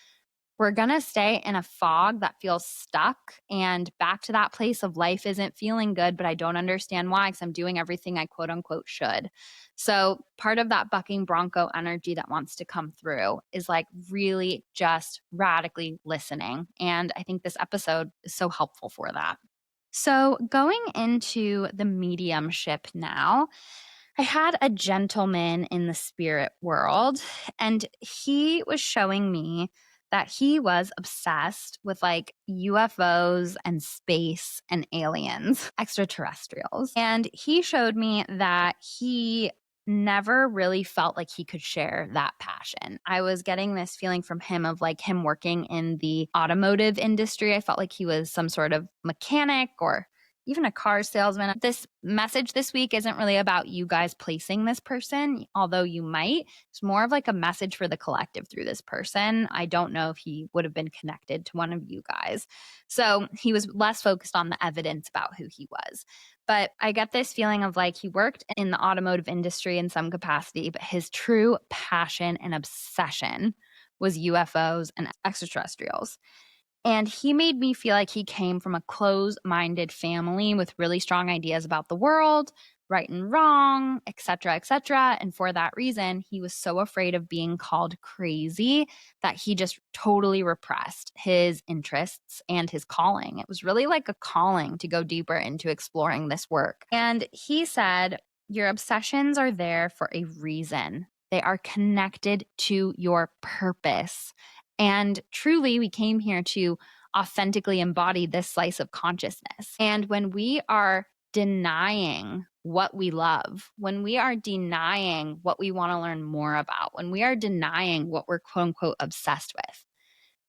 we're going to stay in a fog that feels stuck and back to that place of life isn't feeling good, but I don't understand why because I'm doing everything I quote unquote should. So part of that bucking bronco energy that wants to come through is like really just radically listening. And I think this episode is so helpful for that. So going into the mediumship now, I had a gentleman in the spirit world, and he was showing me that he was obsessed with like UFOs and space and aliens, extraterrestrials. And he showed me that he never really felt like he could share that passion. I was getting this feeling from him of like him working in the automotive industry. I felt like he was some sort of mechanic or even a car salesman. This message this week isn't really about you guys placing this person, although you might. It's more of like a message for the collective through this person. I don't know if he would have been connected to one of you guys. So he was less focused on the evidence about who he was. But I get this feeling of like he worked in the automotive industry in some capacity, but his true passion and obsession was UFOs and extraterrestrials. And he made me feel like he came from a closed-minded family with really strong ideas about the world, right and wrong, et cetera, et cetera. And for that reason, he was so afraid of being called crazy that he just totally repressed his interests and his calling. It was really like a calling to go deeper into exploring this work. And he said, your obsessions are there for a reason. They are connected to your purpose. And truly, we came here to authentically embody this slice of consciousness. And when we are denying what we love, when we are denying what we want to learn more about, when we are denying what we're quote unquote obsessed with,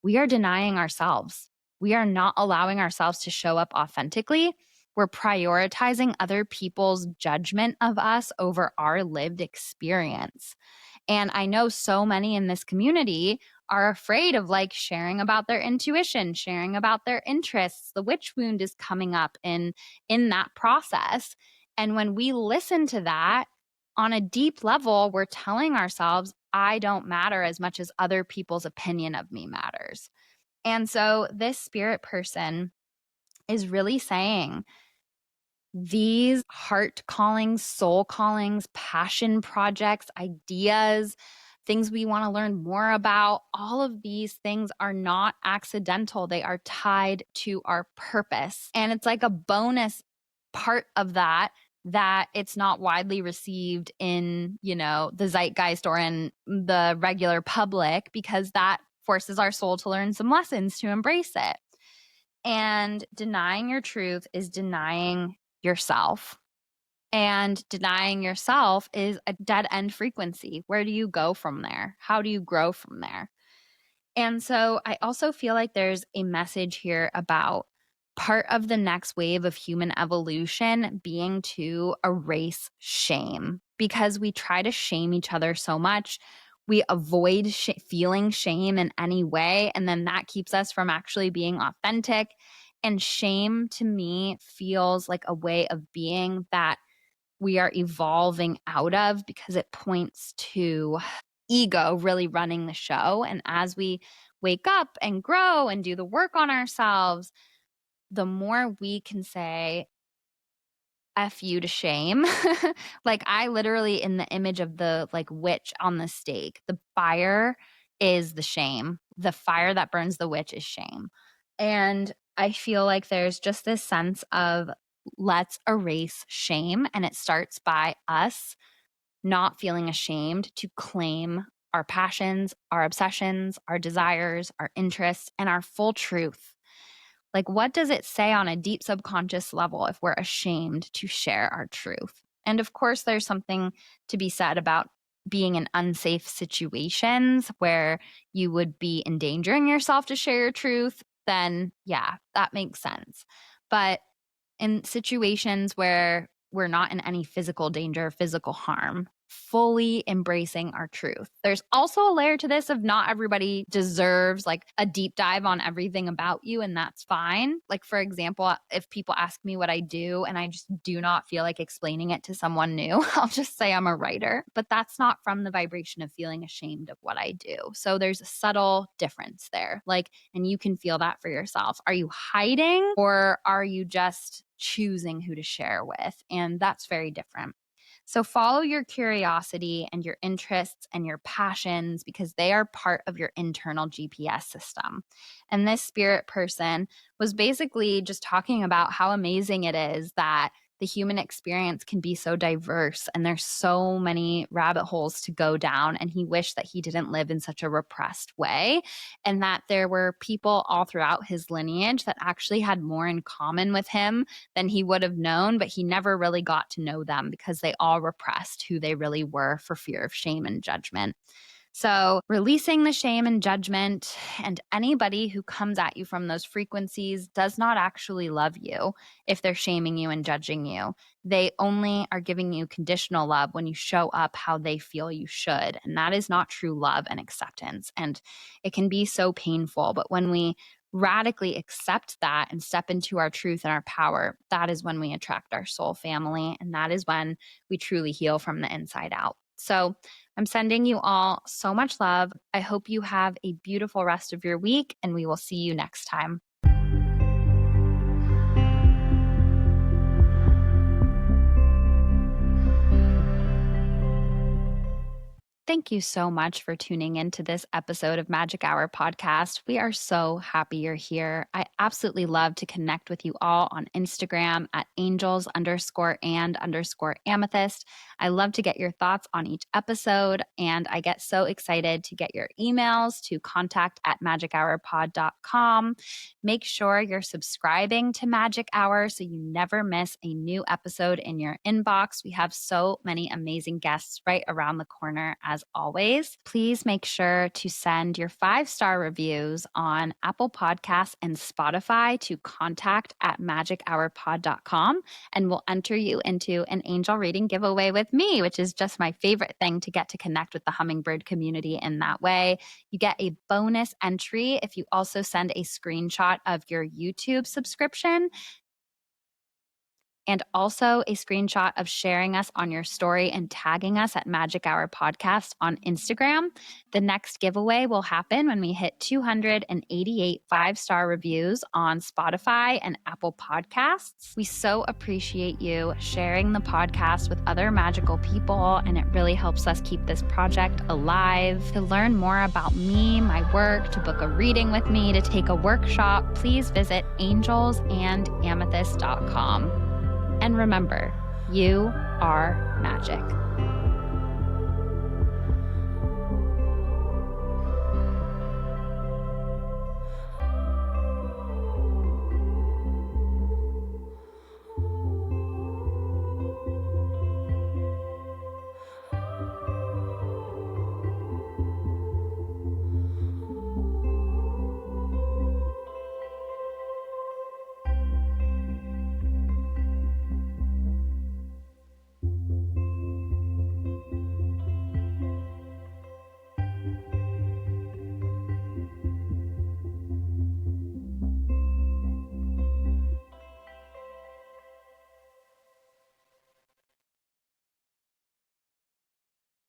we are denying ourselves. We are not allowing ourselves to show up authentically. We're prioritizing other people's judgment of us over our lived experience. And I know so many in this community are afraid of like sharing about their intuition, sharing about their interests. The witch wound is coming up in that process. And when we listen to that on a deep level, we're telling ourselves, I don't matter as much as other people's opinion of me matters. And so this spirit person is really saying, these heart callings, soul callings, passion projects, ideas, things we want to learn more about, all of these things are not accidental. They are tied to our purpose. And it's like a bonus part of that it's not widely received in, the zeitgeist or in the regular public, because that forces our soul to learn some lessons to embrace it. And denying your truth is denying yourself. And denying yourself is a dead end frequency. Where do you go from there? How do you grow from there? And so I also feel like there's a message here about part of the next wave of human evolution being to erase shame, because we try to shame each other so much. We avoid feeling shame in any way, and then that keeps us from actually being authentic. And shame to me feels like a way of being that we are evolving out of, because it points to ego really running the show. And as we wake up and grow and do the work on ourselves, the more we can say, F you to shame. Like, I literally, in the image of the like witch on the stake, the fire is the shame. The fire that burns the witch is shame. And I feel like there's just this sense of, let's erase shame. And it starts by us not feeling ashamed to claim our passions, our obsessions, our desires, our interests, and our full truth. Like, what does it say on a deep subconscious level if we're ashamed to share our truth? And of course, there's something to be said about being in unsafe situations where you would be endangering yourself to share your truth. Then, yeah, that makes sense. But in situations where we're not in any physical danger, physical harm, fully embracing our truth. There's also a layer to this of not everybody deserves like a deep dive on everything about you, and that's fine. Like, for example, if people ask me what I do and I just do not feel like explaining it to someone new, I'll just say I'm a writer, but that's not from the vibration of feeling ashamed of what I do. So there's a subtle difference there. Like, and you can feel that for yourself. Are you hiding, or are you just choosing who to share with? And that's very different. So follow your curiosity and your interests and your passions, because they are part of your internal GPS system. And this spirit person was basically just talking about how amazing it is that the human experience can be so diverse and there's so many rabbit holes to go down. And he wished that he didn't live in such a repressed way, and that there were people all throughout his lineage that actually had more in common with him than he would have known, but he never really got to know them because they all repressed who they really were for fear of shame and judgment. So releasing the shame and judgment, and anybody who comes at you from those frequencies does not actually love you if they're shaming you and judging you. They only are giving you conditional love when you show up how they feel you should. And that is not true love and acceptance. And it can be so painful. But when we radically accept that and step into our truth and our power, that is when we attract our soul family. And that is when we truly heal from the inside out. So I'm sending you all so much love. I hope you have a beautiful rest of your week, and we will see you next time. Thank you so much for tuning into this episode of Magic Hour Podcast. We are so happy you're here. I absolutely love to connect with you all on Instagram at angels_and_amethyst. I love to get your thoughts on each episode, and I get so excited to get your emails to contact@magichourpod.com. Make sure you're subscribing to Magic Hour so you never miss a new episode in your inbox. We have so many amazing guests right around the corner. As always, please make sure to send your 5-star reviews on Apple Podcasts and Spotify to contact@magichourpod.com, and we'll enter you into an angel reading giveaway with me, which is just my favorite thing, to get to connect with the Hummingbird community in that way. You get a bonus entry if you also send a screenshot of your YouTube subscription, and also a screenshot of sharing us on your story and tagging us at Magic Hour Podcast on Instagram. The next giveaway will happen when we hit 288 5-star reviews on Spotify and Apple Podcasts. We so appreciate you sharing the podcast with other magical people, and it really helps us keep this project alive. To learn more about me, my work, to book a reading with me, to take a workshop, please visit angelsandamethyst.com. And remember, you are magic.